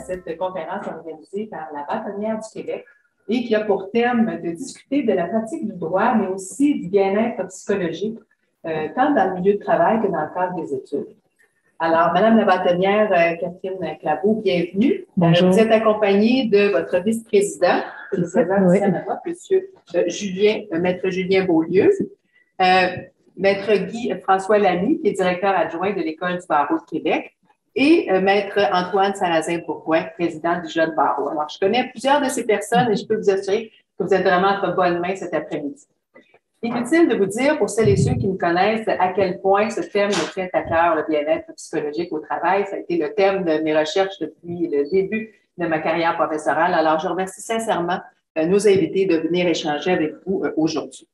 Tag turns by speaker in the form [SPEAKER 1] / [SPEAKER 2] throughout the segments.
[SPEAKER 1] cette conférence organisée par la Bâtonnière du Québec et qui a pour thème de discuter de la pratique du droit, mais aussi du bien-être psychologique, tant dans le milieu de travail que dans le cadre des études. Alors, Madame la Bâtonnière, Catherine Claveau, bienvenue.
[SPEAKER 2] Bonjour.
[SPEAKER 1] Vous êtes accompagnée de votre vice-président, le président
[SPEAKER 2] oui.
[SPEAKER 1] du Canada, M. Maître Julien Beaulieu, Maître Guy François Lamy, qui est directeur adjoint de l'École du barreau de Québec, et Maître Antoine Sarrazin-Bourgoin, président du Jeune Barreau. Alors, je connais plusieurs de ces personnes et je peux vous assurer que vous êtes vraiment entre bonnes mains cet après-midi. Inutile de vous dire, pour celles et ceux qui me connaissent, à quel point ce thème me tient à cœur, le bien-être psychologique au travail. Ça a été le thème de mes recherches depuis le début de ma carrière professorale. Alors, je remercie sincèrement nos invités de venir échanger avec vous aujourd'hui.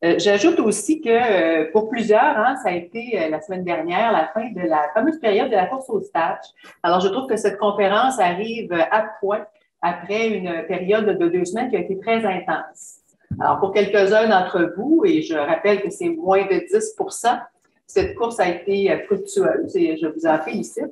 [SPEAKER 1] J'ajoute aussi que pour plusieurs, ça a été la semaine dernière, la fin de la fameuse période de la course au stage. Alors, je trouve que cette conférence arrive à point après une période de 2 semaines qui a été très intense. Alors, pour quelques-uns d'entre vous, et je rappelle que c'est moins de 10%, cette course a été fructueuse et je vous en félicite.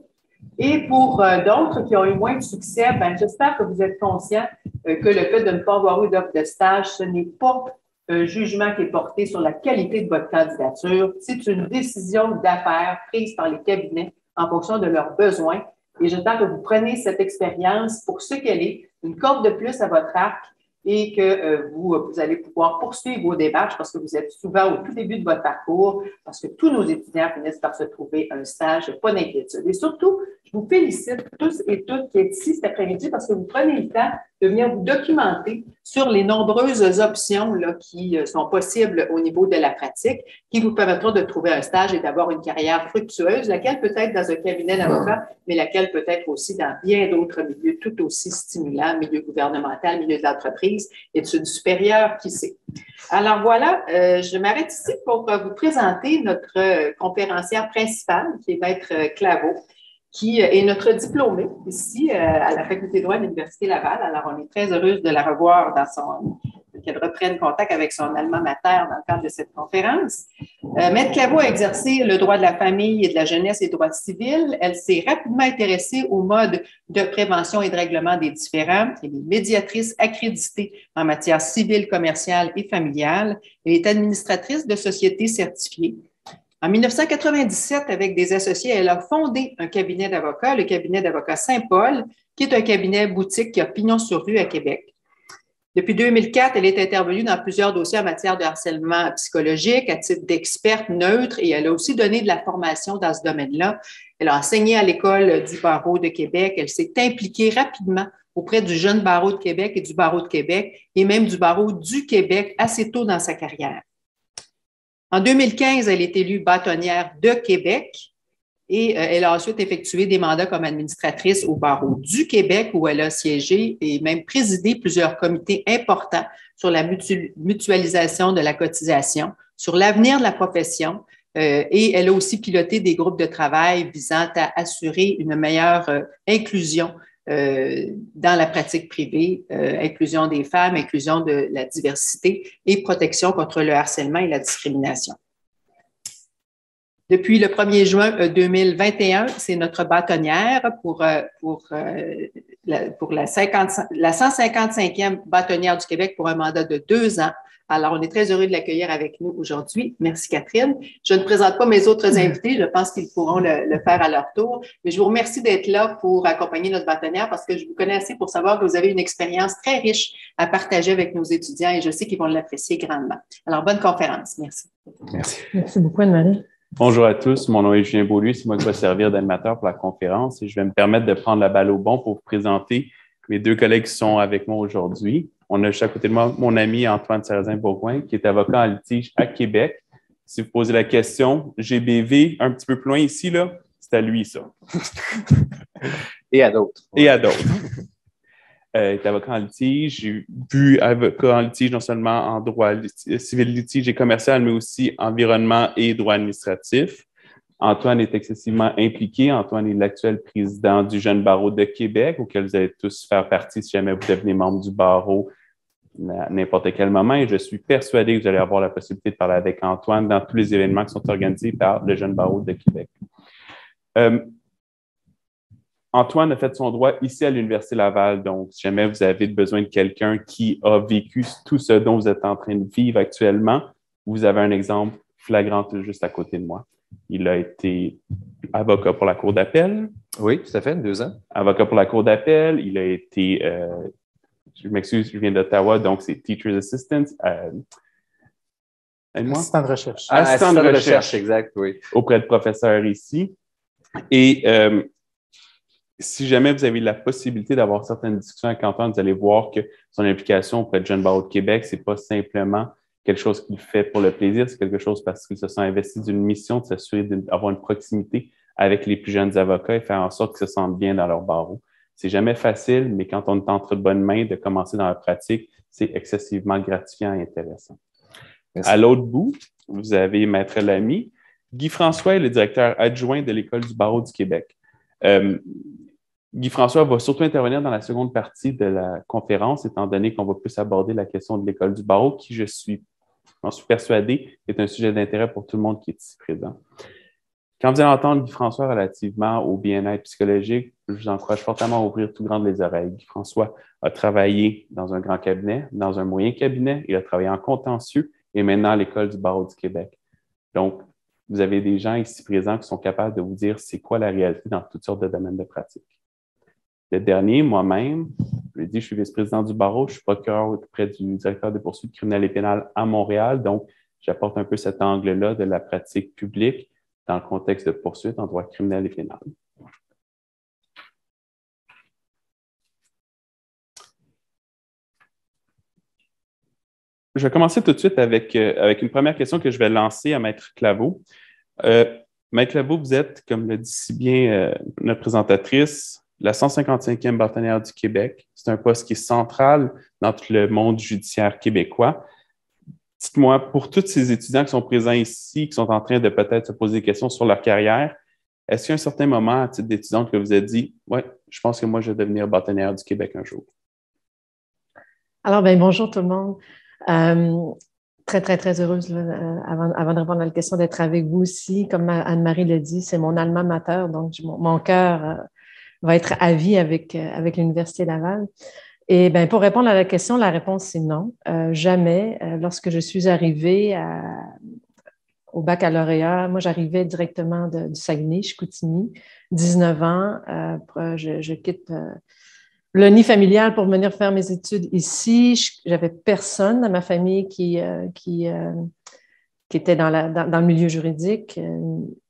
[SPEAKER 1] Et pour d'autres qui ont eu moins de succès, j'espère que vous êtes conscients que le fait de ne pas avoir eu d'offre de stage, ce n'est pas un jugement qui est porté sur la qualité de votre candidature. C'est une décision d'affaires prise par les cabinets en fonction de leurs besoins. Et j'espère que vous prenez cette expérience pour ce qu'elle est, une corde de plus à votre arc, et que vous allez pouvoir poursuivre vos démarches parce que vous êtes souvent au tout début de votre parcours, parce que tous nos étudiants finissent par se trouver un stage, pas d'inquiétude. Et surtout, je vous félicite tous et toutes qui êtes ici cet après-midi parce que vous prenez le temps de venir vous documenter sur les nombreuses options là, qui sont possibles au niveau de la pratique, qui vous permettront de trouver un stage et d'avoir une carrière fructueuse, laquelle peut être dans un cabinet d'avocat, mais laquelle peut être aussi dans bien d'autres milieux tout aussi stimulants, milieu gouvernemental, milieu de l'entreprise, études supérieures, qui sait. Alors voilà, je m'arrête ici pour vous présenter notre conférencière principale, qui est Maître Claveau, qui est notre diplômée ici à la Faculté de droit de l'Université Laval. Alors, on est très heureuse de la revoir qu'elle reprenne contact avec son alma mater dans le cadre de cette conférence. Maître Claveau a exercé le droit de la famille et de la jeunesse et le droit civil. Elle s'est rapidement intéressée au mode de prévention et de règlement des différends. Elle est médiatrice accréditée en matière civile, commerciale et familiale. Elle est administratrice de sociétés certifiées. En 1997, avec des associés, elle a fondé un cabinet d'avocats, le cabinet d'avocats Saint-Paul, qui est un cabinet boutique qui a pignon sur rue à Québec. Depuis 2004, elle est intervenue dans plusieurs dossiers en matière de harcèlement psychologique à titre d'experte neutre et elle a aussi donné de la formation dans ce domaine-là. Elle a enseigné à l'École du barreau de Québec. Elle s'est impliquée rapidement auprès du Jeune Barreau de Québec et du Barreau de Québec et même du Barreau du Québec assez tôt dans sa carrière. En 2015, elle est élue bâtonnière de Québec et elle a ensuite effectué des mandats comme administratrice au barreau du Québec où elle a siégé et même présidé plusieurs comités importants sur la mutualisation de la cotisation, sur l'avenir de la profession et elle a aussi piloté des groupes de travail visant à assurer une meilleure inclusion dans la pratique privée, inclusion des femmes, inclusion de la diversité et protection contre le harcèlement et la discrimination. Depuis le 1er juin 2021, c'est notre bâtonnière pour la 155e bâtonnière du Québec pour un mandat de 2 ans. Alors, on est très heureux de l'accueillir avec nous aujourd'hui. Merci, Catherine. Je ne présente pas mes autres invités. Je pense qu'ils pourront le faire à leur tour. Mais je vous remercie d'être là pour accompagner notre bâtonnière parce que je vous connais assez pour savoir que vous avez une expérience très riche à partager avec nos étudiants et je sais qu'ils vont l'apprécier grandement. Alors, bonne conférence. Merci.
[SPEAKER 2] Merci. Merci beaucoup, Anne-Marie.
[SPEAKER 3] Bonjour à tous, mon nom est Julien Beaulieu, c'est moi qui vais servir d'animateur pour la conférence et je vais me permettre de prendre la balle au bon pour vous présenter mes 2 collègues qui sont avec moi aujourd'hui. On a juste à côté de moi mon ami Antoine Sarrazin-Bourgoin qui est avocat en litige à Québec. Si vous posez la question, GBV, un petit peu plus loin ici, là, c'est à lui ça.
[SPEAKER 4] Et à d'autres.
[SPEAKER 3] Et à d'autres. Il est avocat en litige. J'ai vu avocat en litige non seulement en droit civil litige et commercial, mais aussi environnement et droit administratif. Antoine est excessivement impliqué. Antoine est l'actuel président du Jeune Barreau de Québec, auquel vous allez tous faire partie si jamais vous devenez membre du barreau à n'importe quel moment. Et je suis persuadé que vous allez avoir la possibilité de parler avec Antoine dans tous les événements qui sont organisés par le Jeune Barreau de Québec. Antoine a fait son droit ici à l'Université Laval. Donc, si jamais vous avez besoin de quelqu'un qui a vécu tout ce dont vous êtes en train de vivre actuellement, vous avez un exemple flagrant juste à côté de moi. Il a été avocat pour la Cour d'appel.
[SPEAKER 4] Oui, tout à fait, 2 ans.
[SPEAKER 3] Avocat pour la Cour d'appel. Il a été, je m'excuse, je viens d'Ottawa, donc c'est Teacher's Assistant.
[SPEAKER 5] Assistant de recherche.
[SPEAKER 3] Assistant de recherche,
[SPEAKER 4] exact, oui.
[SPEAKER 3] Auprès de professeurs ici. Et si jamais vous avez la possibilité d'avoir certaines discussions avec Antoine, vous allez voir que son implication auprès de Jeunes barreaux de Québec, ce n'est pas simplement quelque chose qu'il fait pour le plaisir, c'est quelque chose parce qu'il se sent investi d'une mission de s'assurer d'avoir une proximité avec les plus jeunes avocats et faire en sorte qu'ils se sentent bien dans leur barreau. C'est jamais facile, mais quand on est entre de bonnes mains de commencer dans la pratique, c'est excessivement gratifiant et intéressant. Merci. À l'autre bout, vous avez Maître Lamy. Guy-François est le directeur adjoint de l'École du barreau du Québec. Guy-François va surtout intervenir dans la seconde partie de la conférence, étant donné qu'on va plus aborder la question de l'École du barreau, qui, j'en suis persuadé, est un sujet d'intérêt pour tout le monde qui est ici présent. Quand vous allez entendre Guy-François relativement au bien-être psychologique, je vous encourage fortement à ouvrir tout grand les oreilles. Guy-François a travaillé dans un grand cabinet, dans un moyen cabinet, il a travaillé en contentieux et maintenant à l'École du barreau du Québec. Donc, vous avez des gens ici présents qui sont capables de vous dire c'est quoi la réalité dans toutes sortes de domaines de pratique. Le dernier, moi-même, je l'ai dit, je suis vice-président du barreau, je suis procureur auprès du directeur des poursuites criminelles et pénales à Montréal, donc j'apporte un peu cet angle-là de la pratique publique dans le contexte de poursuites en droit criminel et pénal. Je vais commencer tout de suite avec une première question que je vais lancer à Maître Claveau. Maître Claveau, vous êtes, comme le dit si bien notre présentatrice, la 155e bâtonnière du Québec. C'est un poste qui est central dans tout le monde judiciaire québécois. Dites-moi, pour tous ces étudiants qui sont présents ici, qui sont en train de peut-être se poser des questions sur leur carrière, est-ce qu'il y a un certain moment, à titre d'étudiante, que vous avez dit « Oui, je pense que moi, je vais devenir bâtonnière du Québec un jour ».
[SPEAKER 2] Alors, bonjour tout le monde. Très, très, très heureuse, avant de répondre à la question, d'être avec vous aussi. Comme Anne-Marie l'a dit, c'est mon alma mater, donc mon cœur va être à vie avec l'Université Laval. Et pour répondre à la question, la réponse, c'est non. Jamais. Lorsque je suis arrivée au baccalauréat, moi, j'arrivais directement du Saguenay-Chicoutimi, 19 ans. Je quitte le nid familial pour venir faire mes études ici. J'avais personne dans ma famille qui était dans le milieu juridique.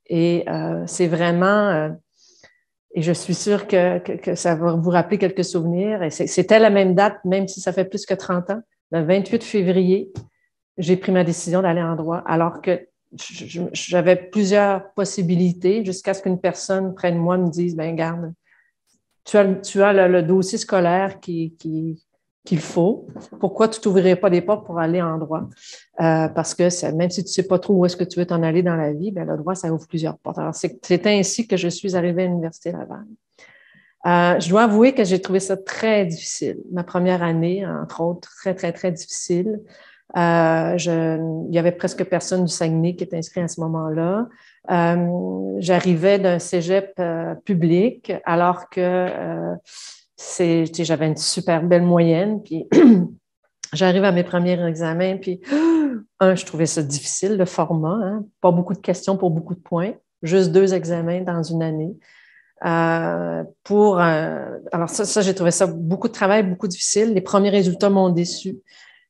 [SPEAKER 2] Et c'est vraiment... Et je suis sûre que ça va vous rappeler quelques souvenirs. Et c'était la même date, même si ça fait plus que 30 ans. Le 28 février, j'ai pris ma décision d'aller en droit, alors que j'avais plusieurs possibilités jusqu'à ce qu'une personne près de moi me dise, garde, tu as le dossier scolaire qu'il faut. Pourquoi tu ne t'ouvrirais pas des portes pour aller en droit? Parce que même si tu ne sais pas trop où est-ce que tu veux t'en aller dans la vie, le droit, ça ouvre plusieurs portes. Alors, c'est ainsi que je suis arrivée à l'Université Laval. Je dois avouer que j'ai trouvé ça très difficile. Ma première année, entre autres, très, très, très difficile. Il y avait presque personne du Saguenay qui était inscrit à ce moment-là. J'arrivais d'un cégep public alors que j'avais une super belle moyenne. Puis j'arrive à mes premiers examens, puis je trouvais ça difficile, le format. Hein? Pas beaucoup de questions pour beaucoup de points. Juste 2 examens dans une année. Alors ça, j'ai trouvé ça beaucoup de travail, beaucoup difficile. Les premiers résultats m'ont déçu.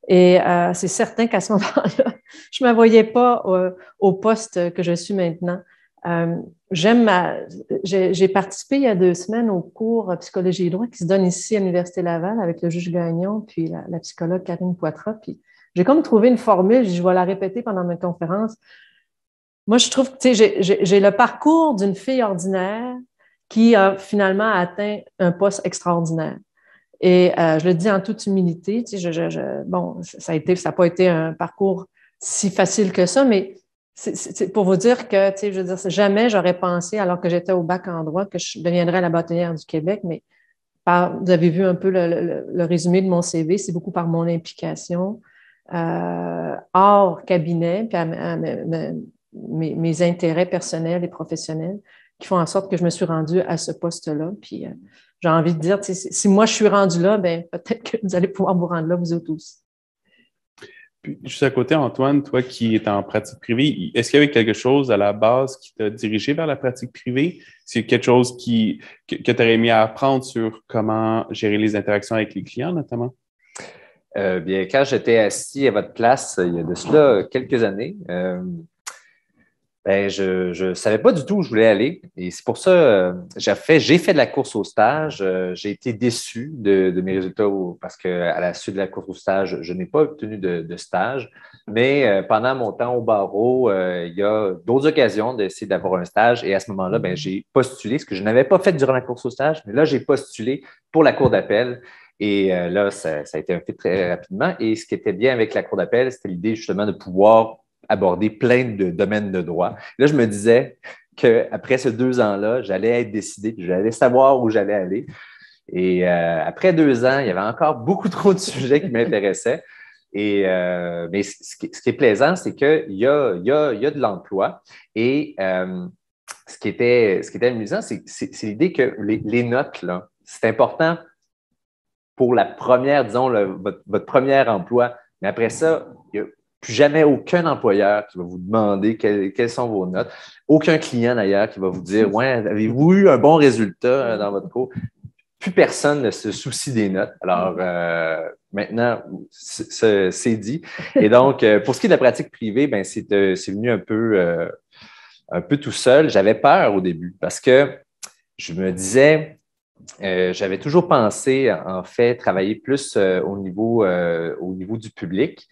[SPEAKER 2] Et c'est certain qu'à ce moment-là, je ne me voyais pas au poste que je suis maintenant. J'ai participé il y a 2 semaines au cours Psychologie et droit qui se donne ici à l'Université Laval avec le juge Gagnon puis la psychologue Karine Poitras. Puis j'ai comme trouvé une formule, je vais la répéter pendant ma conférence. Moi, je trouve que j'ai le parcours d'une fille ordinaire qui a finalement atteint un poste extraordinaire. Et je le dis en toute humilité, bon, ça n'a pas été un parcours si facile que ça, mais c'est pour vous dire que, je veux dire, jamais j'aurais pensé, alors que j'étais au bac en droit, que je deviendrais la bâtonnière du Québec, mais vous avez vu un peu le résumé de mon CV, c'est beaucoup par mon implication hors cabinet, puis mes intérêts personnels et professionnels qui font en sorte que je me suis rendue à ce poste-là. Puis j'ai envie de dire, si moi je suis rendue là, ben peut-être que vous allez pouvoir vous rendre là, vous autres aussi.
[SPEAKER 3] Puis, juste à côté, Antoine, toi qui es en pratique privée, est-ce qu'il y avait quelque chose à la base qui t'a dirigé vers la pratique privée? C'est quelque chose que tu aurais aimé apprendre sur comment gérer les interactions avec les clients, notamment?
[SPEAKER 4] Bien, quand j'étais assis à votre place, il y a de cela quelques années, je ne savais pas du tout où je voulais aller. Et c'est pour ça j'ai fait de la course au stage. J'ai été déçu de mes résultats parce qu'à la suite de la course au stage, je n'ai pas obtenu de stage. Mais pendant mon temps au barreau, il y a d'autres occasions d'essayer d'avoir un stage. Et à ce moment-là, j'ai postulé, ce que je n'avais pas fait durant la course au stage. Mais là, j'ai postulé pour la cour d'appel. Et là, ça a été un fait très rapidement. Et ce qui était bien avec la cour d'appel, c'était l'idée justement de pouvoir aborder plein de domaines de droit. Là, je me disais qu'après ces 2 ans-là, j'allais être décidé, j'allais savoir où j'allais aller. Et après 2 ans, il y avait encore beaucoup trop de sujets qui m'intéressaient. Mais ce qui est plaisant, c'est qu'il y a de l'emploi. Et ce qui était amusant, c'est l'idée que les notes, là, c'est important pour la première, disons, votre premier emploi. Mais après ça, il n'y a plus jamais aucun employeur qui va vous demander quelles sont vos notes. Aucun client, d'ailleurs, qui va vous dire « Ouais, avez-vous eu un bon résultat dans votre cours? » Plus personne ne se soucie des notes. Alors, maintenant, c'est dit. Et donc, pour ce qui est de la pratique privée, c'est venu un peu tout seul. J'avais peur au début parce que je me disais… j'avais toujours pensé, en fait, travailler plus au niveau du public.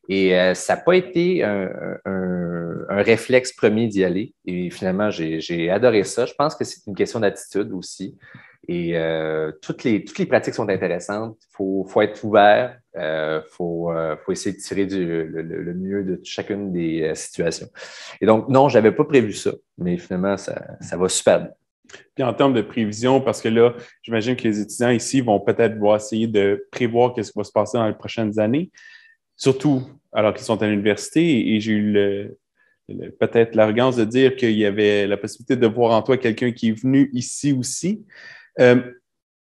[SPEAKER 4] Et ça n'a pas été un réflexe premier d'y aller. Et finalement, j'ai adoré ça. Je pense que c'est une question d'attitude aussi. Et toutes les pratiques sont intéressantes. Il faut être ouvert. Faut essayer de tirer le mieux de chacune des situations. Et donc, non, je n'avais pas prévu ça. Mais finalement, ça va super bien.
[SPEAKER 3] Puis en termes de prévision, parce que là, j'imagine que les étudiants ici vont peut-être essayer de prévoir ce qui va se passer dans les prochaines années, surtout alors qu'ils sont à l'université. Et j'ai eu peut-être l'arrogance de dire qu'il y avait la possibilité de voir en toi quelqu'un qui est venu ici aussi.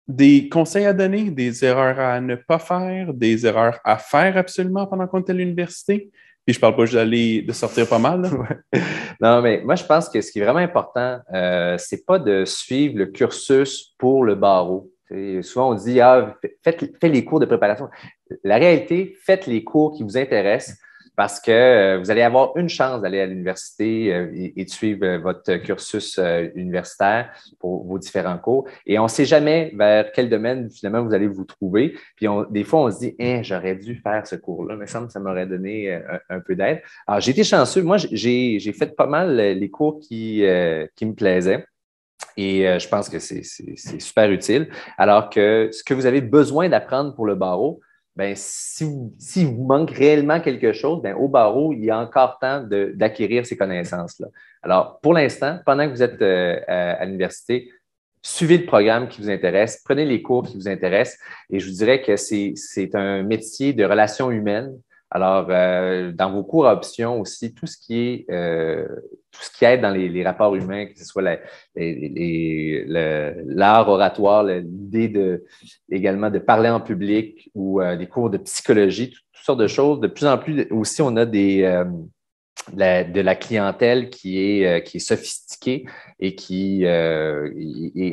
[SPEAKER 3] Des conseils à donner, des erreurs à ne pas faire, des erreurs à faire absolument pendant qu'on est à l'université? Puis je ne parle pas juste de sortir pas mal.
[SPEAKER 4] Non, mais moi, je pense que ce qui est vraiment important, c'est pas de suivre le cursus pour le barreau. Souvent, on dit faites les cours de préparation. La réalité, faites les cours qui vous intéressent parce que vous allez avoir une chance d'aller à l'université et de suivre votre cursus universitaire pour vos différents cours. Et on ne sait jamais vers quel domaine, finalement, vous allez vous trouver. Puis des fois, on se dit j'aurais dû faire ce cours-là. Il me semble que ça m'aurait donné un peu d'aide. Alors, j'ai été chanceux. Moi, j'ai fait pas mal les cours qui me plaisaient. Et je pense que c'est super utile. Alors que ce que vous avez besoin d'apprendre pour le barreau, si vous manque réellement quelque chose, au barreau, il y a encore temps d'acquérir ces connaissances-là. Alors, pour l'instant, pendant que vous êtes à l'université, suivez le programme qui vous intéresse, prenez les cours qui vous intéressent. Et je vous dirais que c'est un métier de relations humaines. Alors, dans vos cours à option aussi, tout ce qui aide dans les rapports humains, que ce soit l'art oratoire, l'idée également de parler en public ou des cours de psychologie, toutes sortes de choses. De plus en plus aussi, on a de la clientèle qui est sophistiquée et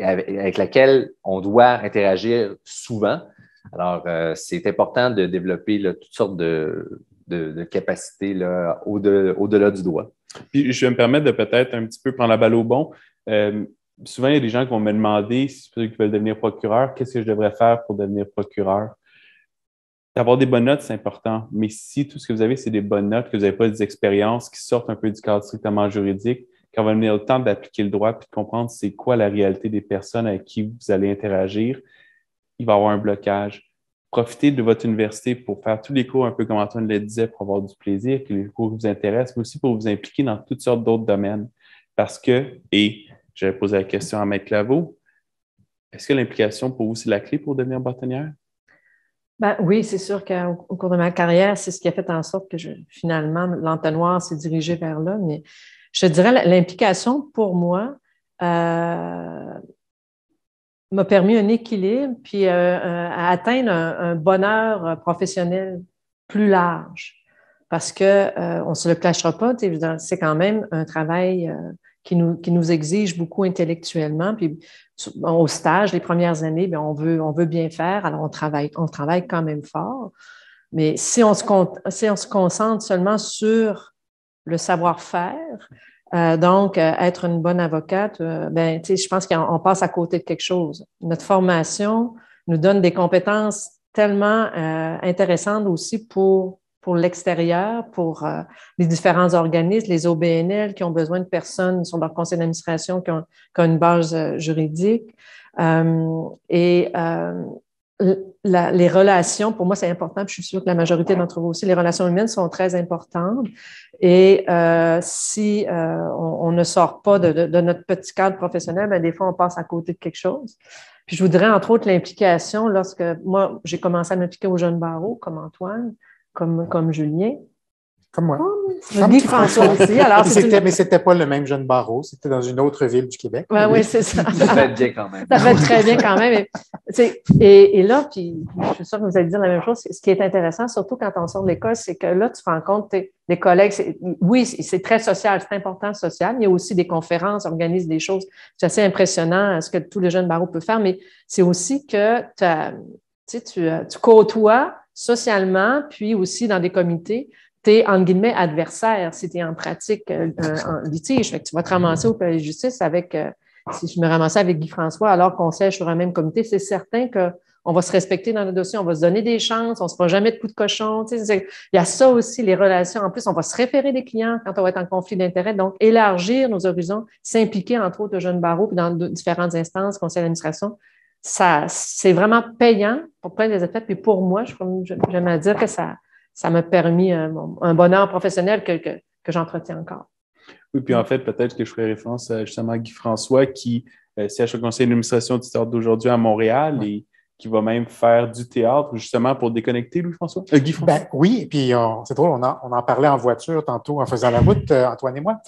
[SPEAKER 4] avec laquelle on doit interagir souvent. Alors, c'est important de développer toutes sortes de capacités là, au-delà du droit.
[SPEAKER 3] Puis, je vais me permettre de peut-être un petit peu prendre la balle au bon. Souvent, il y a des gens qui vont me demander, si ceux qui veulent devenir procureur, qu'est-ce que je devrais faire pour devenir procureur? D'avoir des bonnes notes, c'est important. Mais si tout ce que vous avez, c'est des bonnes notes, que vous n'avez pas des expériences qui sortent un peu du cadre strictement juridique, quand va venir le temps d'appliquer le droit puis de comprendre c'est quoi la réalité des personnes avec qui vous allez interagir, il va y avoir un blocage. Profitez de votre université pour faire tous les cours, un peu comme Antoine le disait, pour avoir du plaisir, que les cours vous intéressent, mais aussi pour vous impliquer dans toutes sortes d'autres domaines. Parce que, et j'avais posé la question à Maître Claveau, est-ce que l'implication pour vous, c'est la clé pour devenir bâtonnière?
[SPEAKER 2] Oui, c'est sûr qu'au cours de ma carrière, c'est ce qui a fait en sorte que finalement, l'entonnoir s'est dirigé vers là. Mais je dirais l'implication pour moi, m'a permis un équilibre puis à atteindre un bonheur professionnel plus large. Parce qu'on ne se le cachera pas, c'est quand même un travail qui nous exige beaucoup intellectuellement. Puis au stage, les premières années, bien, on veut bien faire, alors on travaille quand même fort. Mais si on se concentre seulement sur le savoir-faire, donc être une bonne avocate, ben, je pense qu'on passe à côté de quelque chose. Notre formation nous donne des compétences tellement intéressantes aussi pour l'extérieur, pour les différents organismes, les OBNL qui ont besoin de personnes sur leur conseil d'administration qui ont une base juridique. Les relations, pour moi, c'est important, puis je suis sûre que la majorité d'entre vous aussi, les relations humaines sont très importantes. Et si on ne sort pas de notre petit cadre professionnel, bien, des fois, on passe à côté de quelque chose. Puis je voudrais, entre autres, l'implication lorsque moi, j'ai commencé à m'impliquer aux jeunes barreaux, comme Antoine, comme Julien.
[SPEAKER 5] Comme moi.
[SPEAKER 2] Guy François aussi. Alors,
[SPEAKER 5] mais c'était pas le même jeune barreau, c'était dans une autre ville du Québec.
[SPEAKER 2] Oui, c'est ça.
[SPEAKER 4] Ça fait bien quand même.
[SPEAKER 2] Ça fait très bien quand même. Et là, puis je suis sûre que vous allez dire la même chose. Ce qui est intéressant, surtout quand on sort de l'école, c'est que là, tu rencontres des collègues. Oui, c'est très social, c'est important social. Il y a aussi des conférences, organisent des choses. C'est assez impressionnant ce que tous les jeunes barreaux peuvent faire, mais c'est aussi que tu côtoies socialement, puis aussi dans des comités. Tu es, entre guillemets, adversaire si tu es en pratique en litige. Fait que tu vas te ramasser au palais de justice avec, si je me ramassais avec Guy François alors qu'on siège sur un même comité, c'est certain qu'on va se respecter dans le dossier, on va se donner des chances, on ne se fera jamais de coups de cochon. Il y a ça aussi, les relations. En plus, on va se référer des clients quand on va être en conflit d'intérêts. Donc, élargir nos horizons, s'impliquer, entre autres, de jeunes barreaux puis dans différentes instances, conseil d'administration, ça, c'est vraiment payant pour plein des effets. Puis pour moi, j'aime à dire que ça m'a permis un bonheur professionnel que j'entretiens encore.
[SPEAKER 3] Oui, puis en fait, peut-être que je ferai référence justement à Guy François qui siège au conseil d'administration du théâtre d'aujourd'hui à Montréal et qui va même faire du théâtre justement pour déconnecter Guy François.
[SPEAKER 5] Ben, oui, puis c'est drôle, on en parlait en voiture tantôt en faisant la route, Antoine et moi,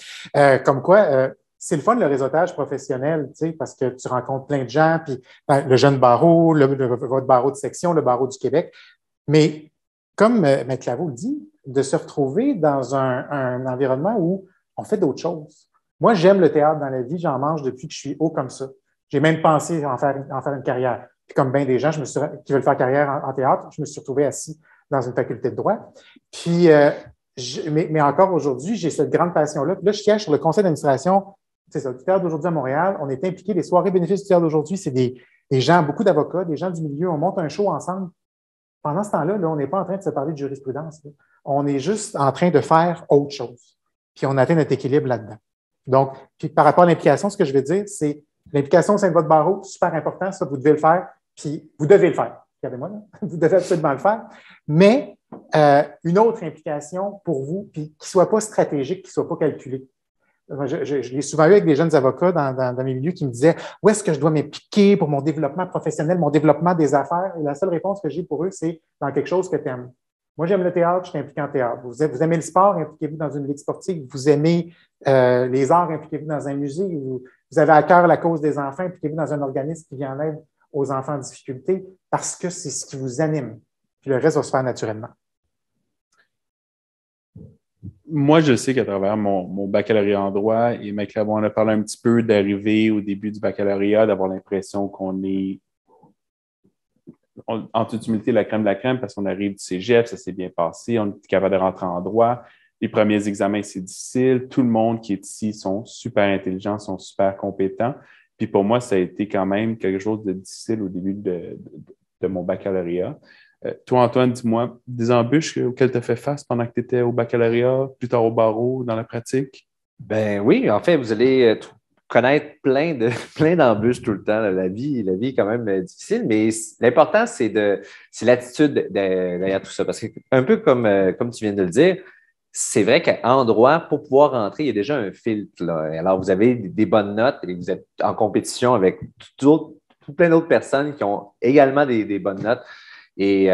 [SPEAKER 5] comme quoi c'est le fun le réseautage professionnel, tu sais, parce que tu rencontres plein de gens, puis le jeune barreau, votre barreau de section, le barreau du Québec, mais comme Maître Claveau le dit, de se retrouver dans un environnement où on fait d'autres choses. Moi, j'aime le théâtre dans la vie, j'en mange depuis que je suis haut comme ça. J'ai même pensé en faire une carrière. Puis comme bien des gens qui veulent faire carrière en théâtre, je me suis retrouvé assis dans une faculté de droit. Puis, mais encore aujourd'hui, j'ai cette grande passion-là. Puis là, je siège sur le conseil d'administration, c'est ça, du théâtre d'aujourd'hui à Montréal. On est impliqués, les soirées bénéfices du théâtre d'aujourd'hui, c'est des gens, beaucoup d'avocats, des gens du milieu, on monte un show ensemble. Pendant ce temps-là, on n'est pas en train de se parler de jurisprudence. Là. On est juste en train de faire autre chose. Puis on atteint notre équilibre là-dedans. Donc, puis par rapport à l'implication, ce que je veux dire, c'est l'implication au sein de votre barreau, super important, ça, vous devez le faire, puis vous devez le faire. Regardez-moi, là. Vous devez absolument le faire. Mais une autre implication pour vous, puis qui ne soit pas stratégique, qui ne soit pas calculée. Je l'ai souvent eu avec des jeunes avocats dans mes milieux qui me disaient « Où est-ce que je dois m'impliquer pour mon développement professionnel, mon développement des affaires? » Et la seule réponse que j'ai pour eux, c'est dans quelque chose que tu aimes. Moi, j'aime le théâtre, je suis impliqué en théâtre. Vous aimez le sport, impliquez-vous dans une ligue sportive. Vous aimez les arts, impliquez-vous dans un musée. Vous avez à cœur la cause des enfants, impliquez-vous dans un organisme qui vient en aide aux enfants en difficulté parce que c'est ce qui vous anime. Puis le reste va se faire naturellement.
[SPEAKER 3] Moi, je sais qu'à travers mon baccalauréat en droit, et Maître Claveau en a parlé un petit peu d'arriver au début du baccalauréat, d'avoir l'impression qu'on est, en toute humilité, la crème de la crème, parce qu'on arrive du cégep, ça s'est bien passé, on est capable de rentrer en droit. Les premiers examens, c'est difficile. Tout le monde qui est ici sont super intelligents, sont super compétents. Puis pour moi, ça a été quand même quelque chose de difficile au début de mon baccalauréat. Toi, Antoine, dis-moi, des embûches auxquelles tu as fait face pendant que tu étais au baccalauréat, plus tard au barreau, dans la pratique?
[SPEAKER 4] Ben oui, en fait, vous allez connaître plein d'embûches tout le temps. La vie est quand même difficile, mais l'important, c'est l'attitude derrière tout ça. Parce que, un peu comme tu viens de le dire, c'est vrai qu'en droit, pour pouvoir rentrer, il y a déjà un filtre, là. Alors, vous avez des bonnes notes et vous êtes en compétition avec tout plein d'autres personnes qui ont également des bonnes notes. Et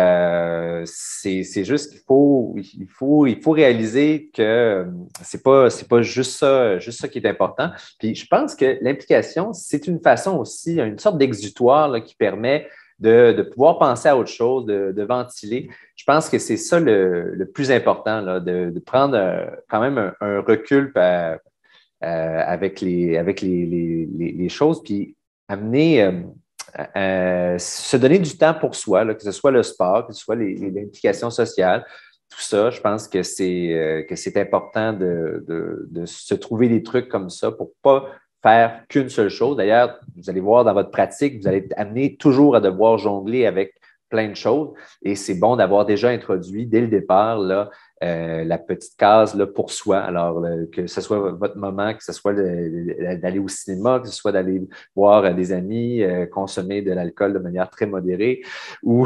[SPEAKER 4] c'est juste qu'il faut réaliser que c'est pas juste ça qui est important. Puis je pense que l'implication, c'est une façon aussi, une sorte d'exutoire là, qui permet de pouvoir penser à autre chose, de ventiler. Je pense que c'est ça le plus important, là, de prendre quand même un recul avec les choses, puis amener se donner du temps pour soi, là, que ce soit le sport, que ce soit l'implication sociale, tout ça, je pense que c'est important de se trouver des trucs comme ça pour pas faire qu'une seule chose. D'ailleurs, vous allez voir dans votre pratique, vous allez être amené toujours à devoir jongler avec plein de choses et c'est bon d'avoir déjà introduit dès le départ là, la petite case là, pour soi. Alors, que ce soit votre moment, que ce soit d'aller au cinéma, que ce soit d'aller voir des amis, consommer de l'alcool de manière très modérée ou,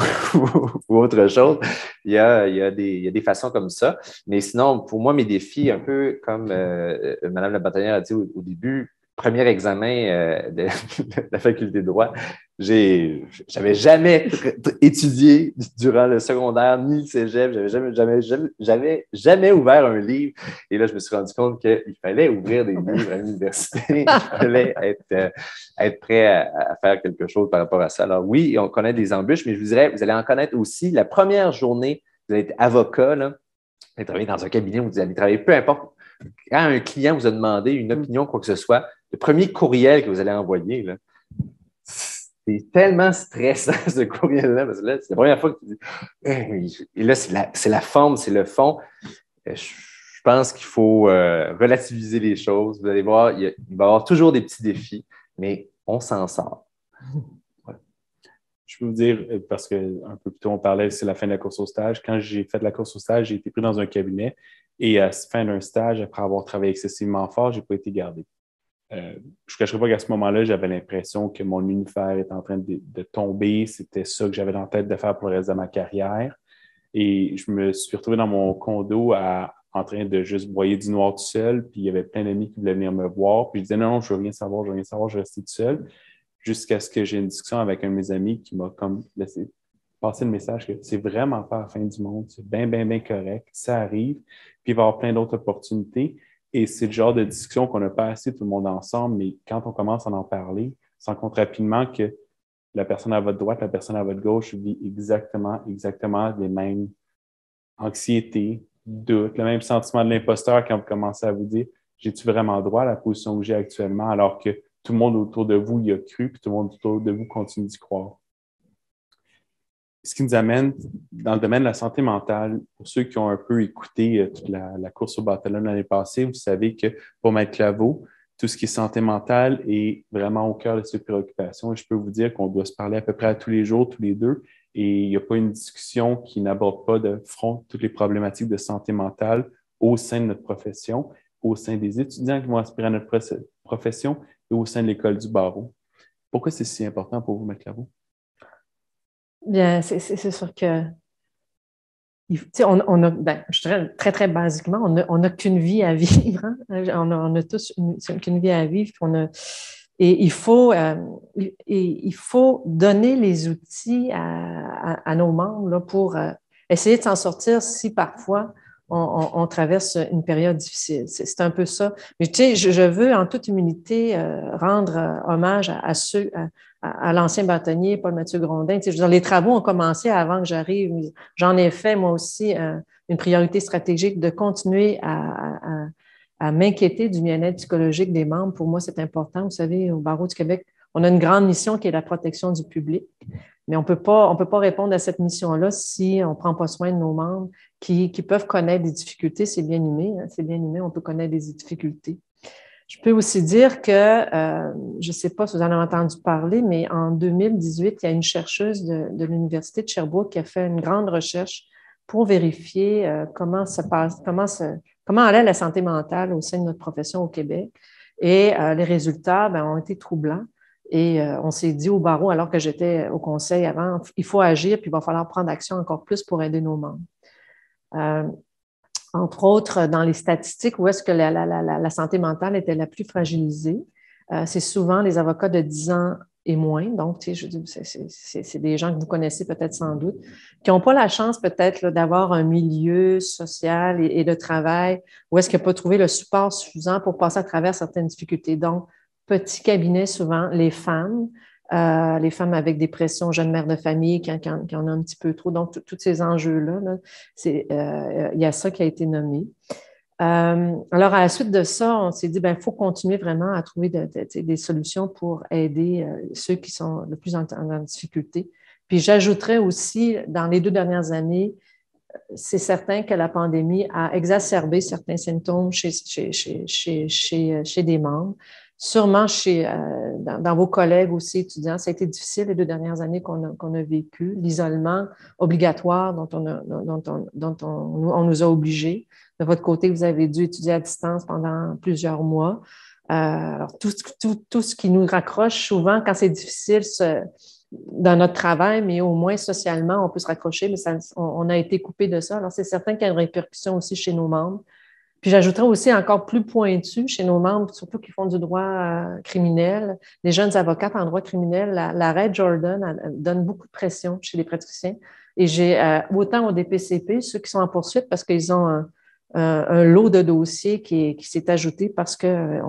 [SPEAKER 4] ou autre chose. Il y a des façons comme ça. Mais sinon, pour moi, mes défis, un peu comme Mme la bâtonnière a dit au début, premier examen de la faculté de droit, j'avais jamais étudié durant le secondaire ni le cégep, j'avais jamais ouvert un livre. Et là, je me suis rendu compte qu'il fallait ouvrir des livres à l'université. Il fallait être prêt à faire quelque chose par rapport à ça. Alors oui, on connaît des embûches, mais je vous dirais, vous allez en connaître aussi. La première journée, vous allez être avocat, là, vous allez travailler dans un cabinet où vous allez travailler, peu importe. Quand un client vous a demandé une opinion, quoi que ce soit, le premier courriel que vous allez envoyer, là, c'est tellement stressant, ce courriel-là, parce que là, c'est la première fois que tu dis et là, c'est la forme, c'est le fond. Je pense qu'il faut relativiser les choses. Vous allez voir, il va y avoir toujours des petits défis, mais on s'en sort.
[SPEAKER 3] Ouais. Je peux vous dire, parce qu'un peu plus tôt, on parlait, c'est la fin de la course au stage. Quand j'ai fait la course au stage, j'ai été pris dans un cabinet et à la fin d'un stage, après avoir travaillé excessivement fort, je n'ai pas été gardé. Je ne cacherai pas qu'à ce moment-là, j'avais l'impression que mon univers était en train de tomber. C'était ça que j'avais dans la tête de faire pour le reste de ma carrière. Et je me suis retrouvé dans mon condo en train de juste broyer du noir tout seul. Puis il y avait plein d'amis qui voulaient venir me voir. Puis je disais non, je veux rien savoir, je veux rester tout seul. Jusqu'à ce que j'ai une discussion avec un de mes amis qui m'a comme laissé passer le message que c'est vraiment pas la fin du monde. C'est bien, bien, bien correct. Ça arrive. Puis il va y avoir plein d'autres opportunités. Et c'est le genre de discussion qu'on n'a pas assez tout le monde ensemble, mais quand on commence à en parler, on se rend compte rapidement que la personne à votre droite, la personne à votre gauche vit exactement les mêmes anxiétés, doutes, le même sentiment de l'imposteur quand vous commencez à vous dire « J'ai-tu vraiment droit à la position que j'ai actuellement? » alors que tout le monde autour de vous y a cru, puis tout le monde autour de vous continue d'y croire. Ce qui nous amène dans le domaine de la santé mentale. Pour ceux qui ont un peu écouté toute la course au batelon l'année passée, vous savez que pour Maître Claveau, tout ce qui est santé mentale est vraiment au cœur de ses préoccupations. Et je peux vous dire qu'on doit se parler à peu près à tous les jours, tous les deux, et il n'y a pas une discussion qui n'aborde pas de front toutes les problématiques de santé mentale au sein de notre profession, au sein des étudiants qui vont aspirer à notre profession et au sein de l'école du barreau. Pourquoi c'est si important pour vous, Maître Claveau?
[SPEAKER 2] Bien, c'est sûr que, je dirais très, très basiquement, on n'a qu'une vie à vivre. Hein? On a tous qu'une vie à vivre. Et il faut donner les outils à nos membres là, pour essayer de s'en sortir si parfois on traverse une période difficile. C'est un peu ça. Mais tu sais, je veux en toute humilité rendre hommage à l'ancien bâtonnier Paul-Mathieu Grondin. Tu sais, je veux dire, les travaux ont commencé avant que j'arrive. J'en ai fait, moi aussi, une priorité stratégique de continuer à m'inquiéter du bien-être psychologique des membres. Pour moi, c'est important. Vous savez, au Barreau du Québec, on a une grande mission qui est la protection du public. Mais on ne peut pas répondre à cette mission-là si on ne prend pas soin de nos membres qui peuvent connaître des difficultés. C'est bien humain, hein? C'est bien humain, on peut connaître des difficultés. Je peux aussi dire que, je ne sais pas si vous en avez entendu parler, mais en 2018, il y a une chercheuse de l'Université de Sherbrooke qui a fait une grande recherche pour vérifier comment allait la santé mentale au sein de notre profession au Québec. Et les résultats ont été troublants. Et on s'est dit au barreau, alors que j'étais au conseil avant, il faut agir, puis il va falloir prendre action encore plus pour aider nos membres. Entre autres, dans les statistiques, où est-ce que la santé mentale était la plus fragilisée, c'est souvent les avocats de 10 ans et moins. Donc, tu sais, c'est des gens que vous connaissez peut-être sans doute, qui n'ont pas la chance peut-être là, d'avoir un milieu social et de travail où est-ce qu'ils n'ont pas trouvé le support suffisant pour passer à travers certaines difficultés. Donc, petit cabinet souvent, les femmes avec des pressions, jeunes mères de famille qui en ont un petit peu trop. Donc, tous ces enjeux-là, là, il y a ça qui a été nommé. Alors, à la suite de ça, on s'est dit, il faut continuer vraiment à trouver des solutions pour aider ceux qui sont le plus en difficulté. Puis, j'ajouterais aussi, dans les 2 dernières années, c'est certain que la pandémie a exacerbé certains symptômes chez des membres. Sûrement dans vos collègues aussi étudiants, ça a été difficile les 2 dernières années qu'on a vécu, l'isolement obligatoire dont on nous a obligés. De votre côté, vous avez dû étudier à distance pendant plusieurs mois. Alors, tout ce qui nous raccroche souvent quand c'est difficile dans notre travail, mais au moins socialement, on peut se raccrocher, mais on a été coupé de ça. Alors, c'est certain qu'il y a une répercussion aussi chez nos membres. Puis j'ajouterais aussi encore plus pointu chez nos membres, surtout qui font du droit criminel, les jeunes avocates en droit criminel, l'arrêt Jordan donne beaucoup de pression chez les praticiens. Et j'ai autant au DPCP, ceux qui sont en poursuite parce qu'ils ont un lot de dossiers qui s'est ajouté parce que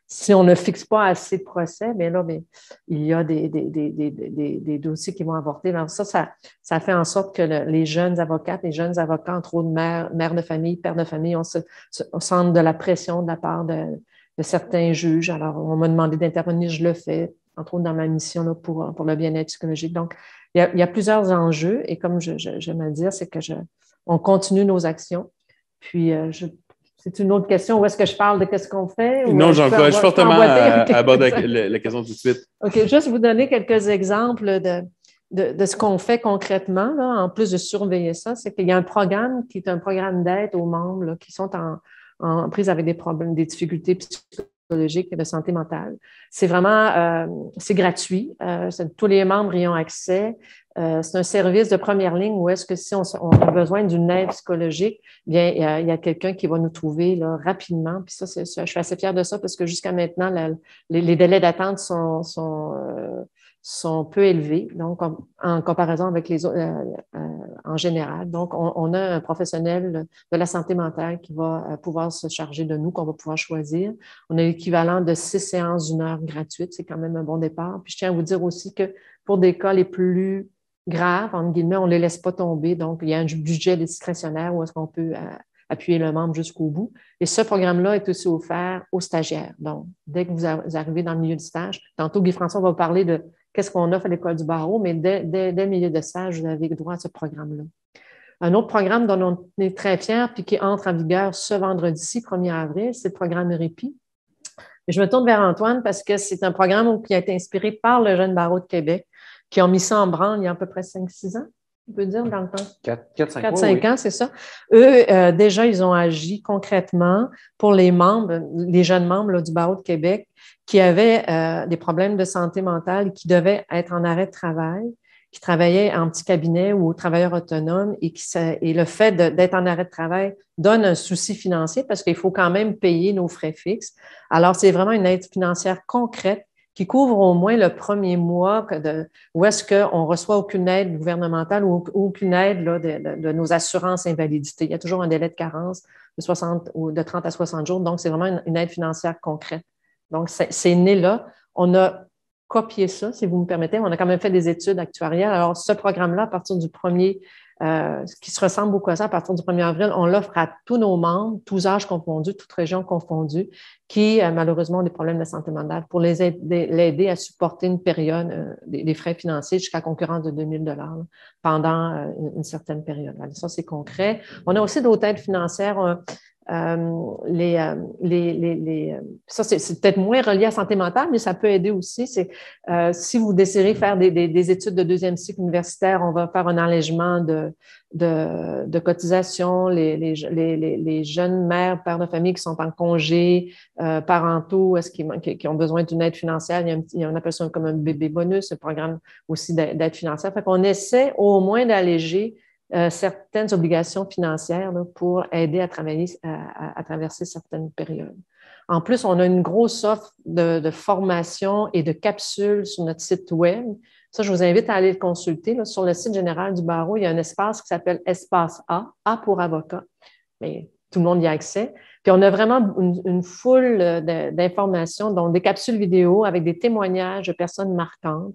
[SPEAKER 2] si on ne fixe pas assez de procès, bien là, il y a des dossiers qui vont avorter. Alors ça fait en sorte que les jeunes avocates, les jeunes avocats, entre autres mères de famille, pères de famille, on sent de la pression de la part de certains juges. Alors, on m'a demandé d'intervenir, je le fais, entre autres dans ma mission là, pour le bien-être psychologique. Donc, il y a plusieurs enjeux et comme j'aime à dire, c'est que on continue nos actions. Puis, c'est une autre question. Où est-ce que je parle de qu'est-ce qu'on fait?
[SPEAKER 3] Non, j'encourage fortement à aborder la question tout de suite.
[SPEAKER 2] OK, juste vous donner quelques exemples de ce qu'on fait concrètement, là, en plus de surveiller ça, c'est qu'il y a un programme qui est un programme d'aide aux membres là, qui sont en prise avec des problèmes, des difficultés psychologique et de santé mentale. C'est vraiment, c'est gratuit. Tous les membres y ont accès. C'est un service de première ligne où est-ce que si on a besoin d'une aide psychologique, bien, il y a quelqu'un qui va nous trouver là, rapidement. Puis ça, je suis assez fière de ça parce que jusqu'à maintenant, les délais d'attente sont peu élevés, donc en comparaison avec les autres en général. Donc, on a un professionnel de la santé mentale qui va pouvoir se charger de nous, qu'on va pouvoir choisir. On a l'équivalent de 6 séances d'1 heure gratuites. C'est quand même un bon départ. Puis, je tiens à vous dire aussi que pour des cas les plus graves, entre guillemets, on ne les laisse pas tomber. Donc, il y a un budget discrétionnaire où est-ce qu'on peut appuyer le membre jusqu'au bout. Et ce programme-là est aussi offert aux stagiaires. Donc, dès que vous arrivez dans le milieu du stage, tantôt Guy-François va vous parler de qu'est-ce qu'on offre à l'École du barreau, mais dès le milieu de stage, vous avez droit à ce programme-là. Un autre programme dont on est très fiers puis qui entre en vigueur ce vendredi-ci, 1er avril, c'est le programme Répit. Je me tourne vers Antoine parce que c'est un programme qui a été inspiré par le Jeune barreau de Québec, qui ont mis ça en branle il y a à peu près 5-6 ans, on peut dire, dans le temps. 4-5 ans, c'est ça. Eux, déjà, ils ont agi concrètement pour les membres, les jeunes membres là, du barreau de Québec qui avaient des problèmes de santé mentale, qui devaient être en arrêt de travail, qui travaillaient en petit cabinet ou travailleurs autonomes et le fait d'être en arrêt de travail donne un souci financier parce qu'il faut quand même payer nos frais fixes. Alors, c'est vraiment une aide financière concrète qui couvre au moins le premier mois où est-ce qu'on ne reçoit aucune aide gouvernementale ou aucune aide là, de nos assurances invalidité. Il y a toujours un délai de carence de 30 à 60 jours, donc c'est vraiment une aide financière concrète. Donc, c'est né là. On a copié ça, si vous me permettez. On a quand même fait des études actuarielles. Alors, ce programme-là, à partir du 1er, qui se ressemble beaucoup à ça, à partir du 1er avril, on l'offre à tous nos membres, tous âges confondus, toutes régions confondues, qui, malheureusement, ont des problèmes de santé mentale pour l'aider à supporter une période, des frais financiers jusqu'à concurrence de 2 000 $ pendant une certaine période. Alors, ça, c'est concret. On a aussi d'autres aides financières. Ça, c'est peut-être moins relié à la santé mentale, mais ça peut aider aussi. C'est si vous désirez faire des études de 2e cycle universitaire, on va faire un allègement de cotisation. Les jeunes mères, pères de famille qui sont en congé parentaux, qui ont besoin d'une aide financière, on appelle ça comme un bébé bonus, un programme aussi d'aide financière. Fait qu'on essaie au moins d'alléger certaines obligations financières là, pour aider à traverser certaines périodes. En plus, on a une grosse offre de formation et de capsules sur notre site web. Ça, je vous invite à aller le consulter. Là, sur le site général du barreau, il y a un espace qui s'appelle Espace A, A pour avocat. Mais tout le monde y a accès. Puis on a vraiment une foule d'informations, dont des capsules vidéo avec des témoignages de personnes marquantes.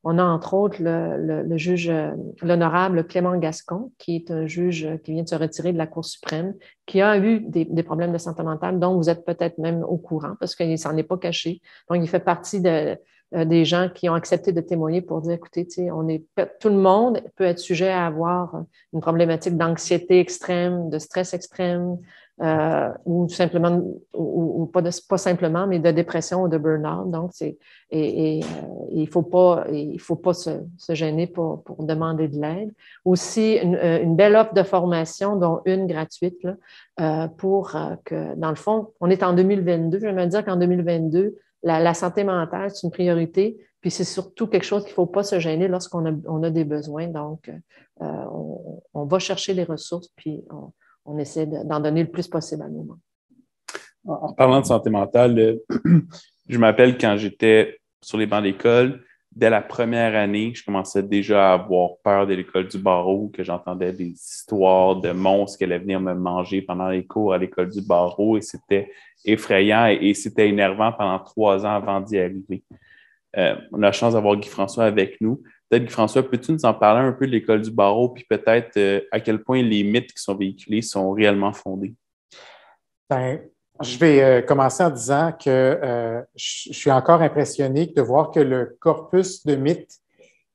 [SPEAKER 2] On a entre autres le juge, l'honorable Clément Gascon, qui est un juge qui vient de se retirer de la Cour suprême, qui a eu des problèmes de santé mentale dont vous êtes peut-être même au courant parce qu'il ne s'en est pas caché. Donc, il fait partie des gens qui ont accepté de témoigner pour dire, écoutez, tout le monde peut être sujet à avoir une problématique d'anxiété extrême, de stress extrême, ou simplement, ou pas simplement, mais de dépression ou de burn-out. Donc, il faut pas se gêner pour demander de l'aide. Aussi, une belle offre de formation, dont une gratuite, là, pour que, dans le fond, on est en 2022. Je vais me dire qu'en 2022, la santé mentale, c'est une priorité, puis c'est surtout quelque chose qu'il ne faut pas se gêner lorsqu'on a des besoins. Donc, on va chercher les ressources, puis on essaie d'en donner le plus possible à nos membres.
[SPEAKER 3] En parlant de santé mentale, je m'appelle quand j'étais sur les bancs d'école, dès la première année, je commençais déjà à avoir peur de l'école du barreau, que j'entendais des histoires de monstres qui allaient venir me manger pendant les cours à l'école du barreau, et c'était effrayant et c'était énervant pendant 3 ans avant d'y arriver. On a la chance d'avoir Guy François avec nous. Peut-être, Guy François, peux-tu nous en parler un peu de l'école du barreau, puis peut-être à quel point les mythes qui sont véhiculés sont réellement fondés?
[SPEAKER 5] Ben, je vais commencer en disant que je suis encore impressionné de voir que le corpus de mythes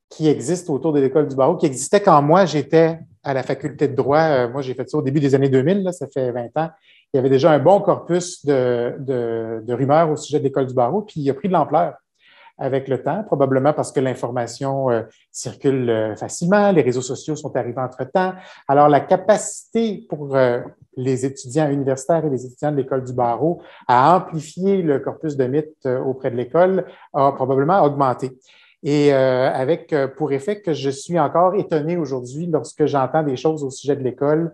[SPEAKER 5] qui existe autour de l'école du barreau, qui existait quand moi, j'étais à la faculté de droit. Moi, j'ai fait ça au début des années 2000, là, ça fait 20 ans. Il y avait déjà un bon corpus de rumeurs au sujet de l'école du barreau, puis il a pris de l'ampleur avec le temps, probablement parce que l'information circule facilement, les réseaux sociaux sont arrivés entre-temps. Alors, la capacité pour les étudiants universitaires et les étudiants de l'école du barreau à amplifier le corpus de mythes auprès de l'école a probablement augmenté. Et avec pour effet que je suis encore étonné aujourd'hui lorsque j'entends des choses au sujet de l'école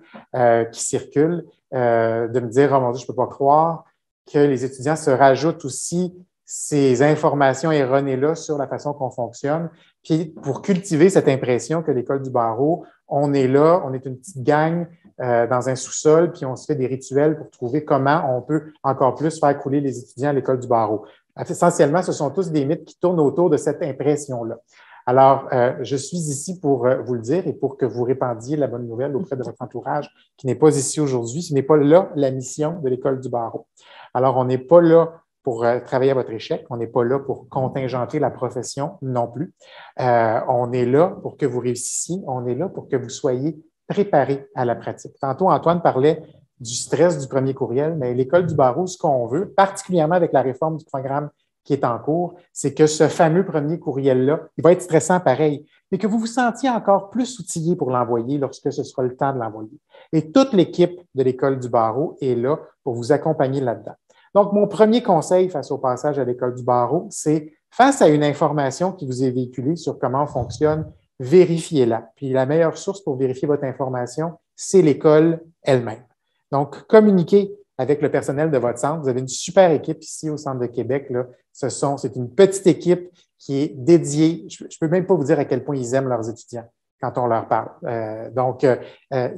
[SPEAKER 5] qui circulent, de me dire, oh mon Dieu, je ne peux pas croire que les étudiants se rajoutent aussi ces informations erronées-là sur la façon qu'on fonctionne. Puis pour cultiver cette impression que l'école du barreau, on est là, on est une petite gang dans un sous-sol, puis on se fait des rituels pour trouver comment on peut encore plus faire couler les étudiants à l'école du barreau. Essentiellement, ce sont tous des mythes qui tournent autour de cette impression-là. Alors, je suis ici pour vous le dire et pour que vous répandiez la bonne nouvelle auprès de votre entourage qui n'est pas ici aujourd'hui. Ce n'est pas là la mission de l'école du barreau. Alors, on n'est pas là pour travailler à votre échec. On n'est pas là pour contingenter la profession non plus. On est là pour que vous réussissiez. On est là pour que vous soyez préparés à la pratique. Tantôt, Antoine parlait du stress du premier courriel, mais l'école du barreau, ce qu'on veut, particulièrement avec la réforme du programme qui est en cours, c'est que ce fameux premier courriel-là, il va être stressant pareil, mais que vous vous sentiez encore plus outillé pour l'envoyer lorsque ce sera le temps de l'envoyer. Et toute l'équipe de l'école du barreau est là pour vous accompagner là-dedans. Donc, mon premier conseil face au passage à l'école du barreau, c'est face à une information qui vous est véhiculée sur comment on fonctionne, vérifiez-la. Puis la meilleure source pour vérifier votre information, c'est l'école elle-même. Donc, communiquez avec le personnel de votre centre. Vous avez une super équipe ici au Centre de Québec. Là. C'est une petite équipe qui est dédiée. Je ne peux même pas vous dire à quel point ils aiment leurs étudiants quand on leur parle.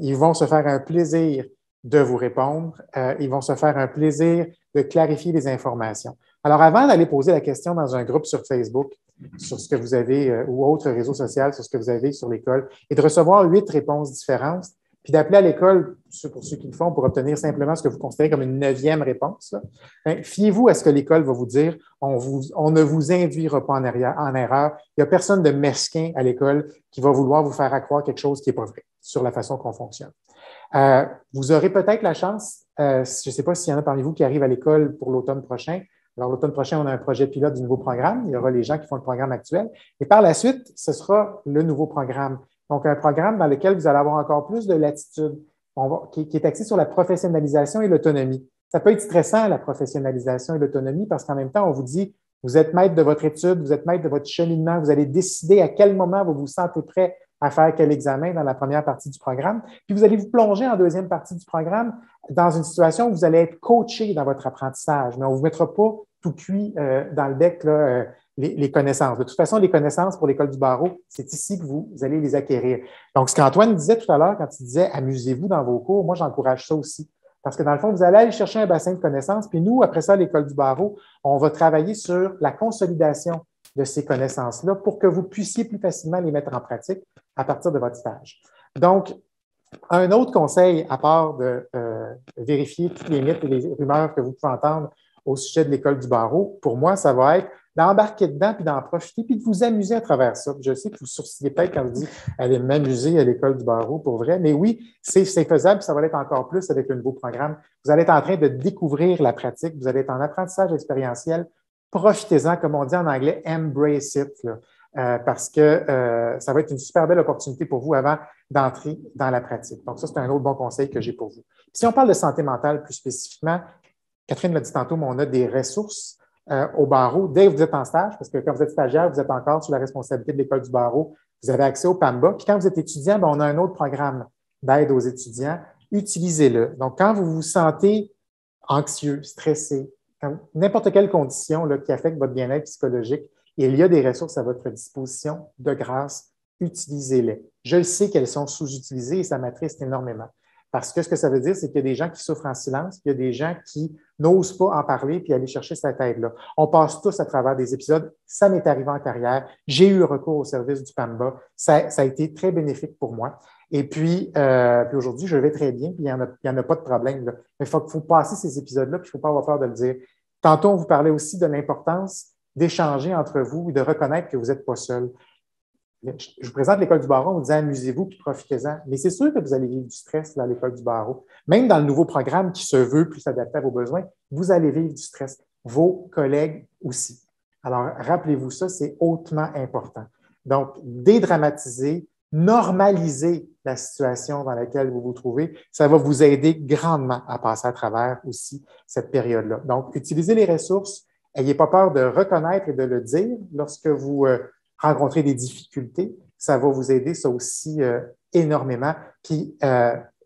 [SPEAKER 5] Ils vont se faire un plaisir de vous répondre. Ils vont se faire un plaisir de clarifier les informations. Alors, avant d'aller poser la question dans un groupe sur Facebook, sur ce que vous avez, ou autre réseau social, sur ce que vous avez sur l'école, et de recevoir 8 réponses différentes, puis d'appeler à l'école, pour ceux qui le font, pour obtenir simplement ce que vous considérez comme une 9e réponse, fiez-vous à ce que l'école va vous dire. On ne vous induira pas en erreur. Il n'y a personne de mesquin à l'école qui va vouloir vous faire accroire quelque chose qui n'est pas vrai sur la façon qu'on fonctionne. Vous aurez peut-être la chance, je ne sais pas s'il y en a parmi vous qui arrivent à l'école pour l'automne prochain. Alors, l'automne prochain, on a un projet pilote du nouveau programme. Il y aura les gens qui font le programme actuel. Et par la suite, ce sera le nouveau programme. Donc, un programme dans lequel vous allez avoir encore plus de latitude, qui est axé sur la professionnalisation et l'autonomie. Ça peut être stressant, la professionnalisation et l'autonomie, parce qu'en même temps, on vous dit, vous êtes maître de votre étude, vous êtes maître de votre cheminement, vous allez décider à quel moment vous vous sentez prêt à faire quel examen dans la première partie du programme. Puis vous allez vous plonger en deuxième partie du programme dans une situation où vous allez être coaché dans votre apprentissage, mais on ne vous mettra pas tout cuit dans le bec là, les connaissances. De toute façon, les connaissances pour l'École du barreau, c'est ici que vous allez les acquérir. Donc, ce qu'Antoine disait tout à l'heure quand il disait « amusez-vous dans vos cours », moi, j'encourage ça aussi. Parce que dans le fond, vous allez aller chercher un bassin de connaissances, puis nous, après ça, à l'École du barreau, on va travailler sur la consolidation de ces connaissances-là pour que vous puissiez plus facilement les mettre en pratique à partir de votre stage. Donc, un autre conseil, à part de vérifier tous les mythes et les rumeurs que vous pouvez entendre au sujet de l'École du barreau, pour moi, ça va être d'embarquer dedans, puis d'en profiter, puis de vous amuser à travers ça. Je sais que vous sourcillez peut-être quand je dis « allez m'amuser à l'École du barreau », pour vrai, mais oui, c'est faisable, puis ça va l'être encore plus avec le nouveau programme. Vous allez être en train de découvrir la pratique, vous allez être en apprentissage expérientiel. Profitez-en, comme on dit en anglais, « embrace it », parce que ça va être une super belle opportunité pour vous avant d'entrer dans la pratique. Donc ça, c'est un autre bon conseil que j'ai pour vous. Si on parle de santé mentale plus spécifiquement, Catherine l'a dit tantôt, mais on a des ressources au barreau dès que vous êtes en stage, parce que quand vous êtes stagiaire, vous êtes encore sous la responsabilité de l'École du barreau, vous avez accès au PAMBA. Puis quand vous êtes étudiant, bien, on a un autre programme d'aide aux étudiants. Utilisez-le. Donc, quand vous vous sentez anxieux, stressé, n'importe quelle condition là, qui affecte votre bien-être psychologique, il y a des ressources à votre disposition. De grâce, utilisez-les. Je le sais qu'elles sont sous-utilisées et ça m'attriste énormément. Parce que ce que ça veut dire, c'est qu'il y a des gens qui souffrent en silence, il y a des gens qui n'osent pas en parler puis aller chercher cette aide-là. On passe tous à travers des épisodes. Ça m'est arrivé en carrière. J'ai eu recours au service du PAMBA. Ça a été très bénéfique pour moi. Et puis aujourd'hui, je vais très bien, puis il y en a pas de problème, là. Mais il faut passer ces épisodes-là, puis il ne faut pas avoir peur de le dire. Tantôt, on vous parlait aussi de l'importance d'échanger entre vous et de reconnaître que vous n'êtes pas seul. Je vous présente l'École du barreau, on vous dit amusez-vous puis profitez-en. Mais c'est sûr que vous allez vivre du stress là, à l'École du barreau. Même dans le nouveau programme qui se veut plus adapté à vos besoins, vous allez vivre du stress. Vos collègues aussi. Alors, rappelez-vous ça, c'est hautement important. Donc, dédramatiser, normaliser la situation dans laquelle vous vous trouvez, ça va vous aider grandement à passer à travers aussi cette période-là. Donc, utilisez les ressources. N'ayez pas peur de reconnaître et de le dire lorsque vous rencontrer des difficultés, ça va vous aider ça aussi énormément. Puis,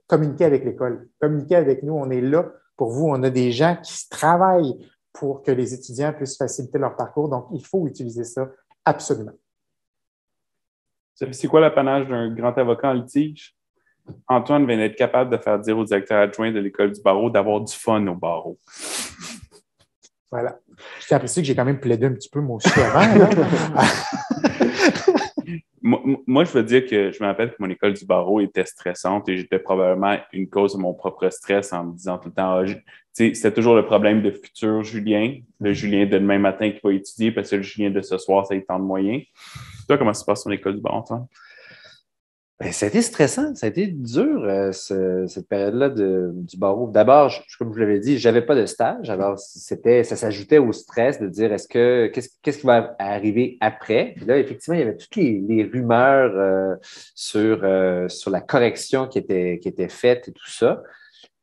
[SPEAKER 5] communiquer avec l'école, communiquer avec nous, on est là pour vous. On a des gens qui travaillent pour que les étudiants puissent faciliter leur parcours. Donc, il faut utiliser ça absolument.
[SPEAKER 3] C'est quoi l'apanage d'un grand avocat en litige? Antoine vient d'être capable de faire dire au directeur adjoint de l'École du barreau d'avoir du fun au barreau.
[SPEAKER 5] Voilà. J'ai apprécié que j'ai quand même plaidé un petit peu moi aussi avant.
[SPEAKER 3] Moi, je veux dire que je me rappelle que mon école du barreau était stressante et j'étais probablement une cause de mon propre stress en me disant tout le temps, c'était toujours le problème de futur Julien, le Julien de demain matin qui va étudier parce que le Julien de ce soir, ça a tant de moyens. Toi, comment se passe ton école du barreau, Antoine?
[SPEAKER 4] Ben, ça a été stressant, ça a été dur, cette période-là du barreau. D'abord, comme je vous l'avais dit, je n'avais pas de stage, alors ça s'ajoutait au stress de dire qu'est-ce qui va arriver après. Puis là, effectivement, il y avait toutes les rumeurs sur la correction qui était faite et tout ça.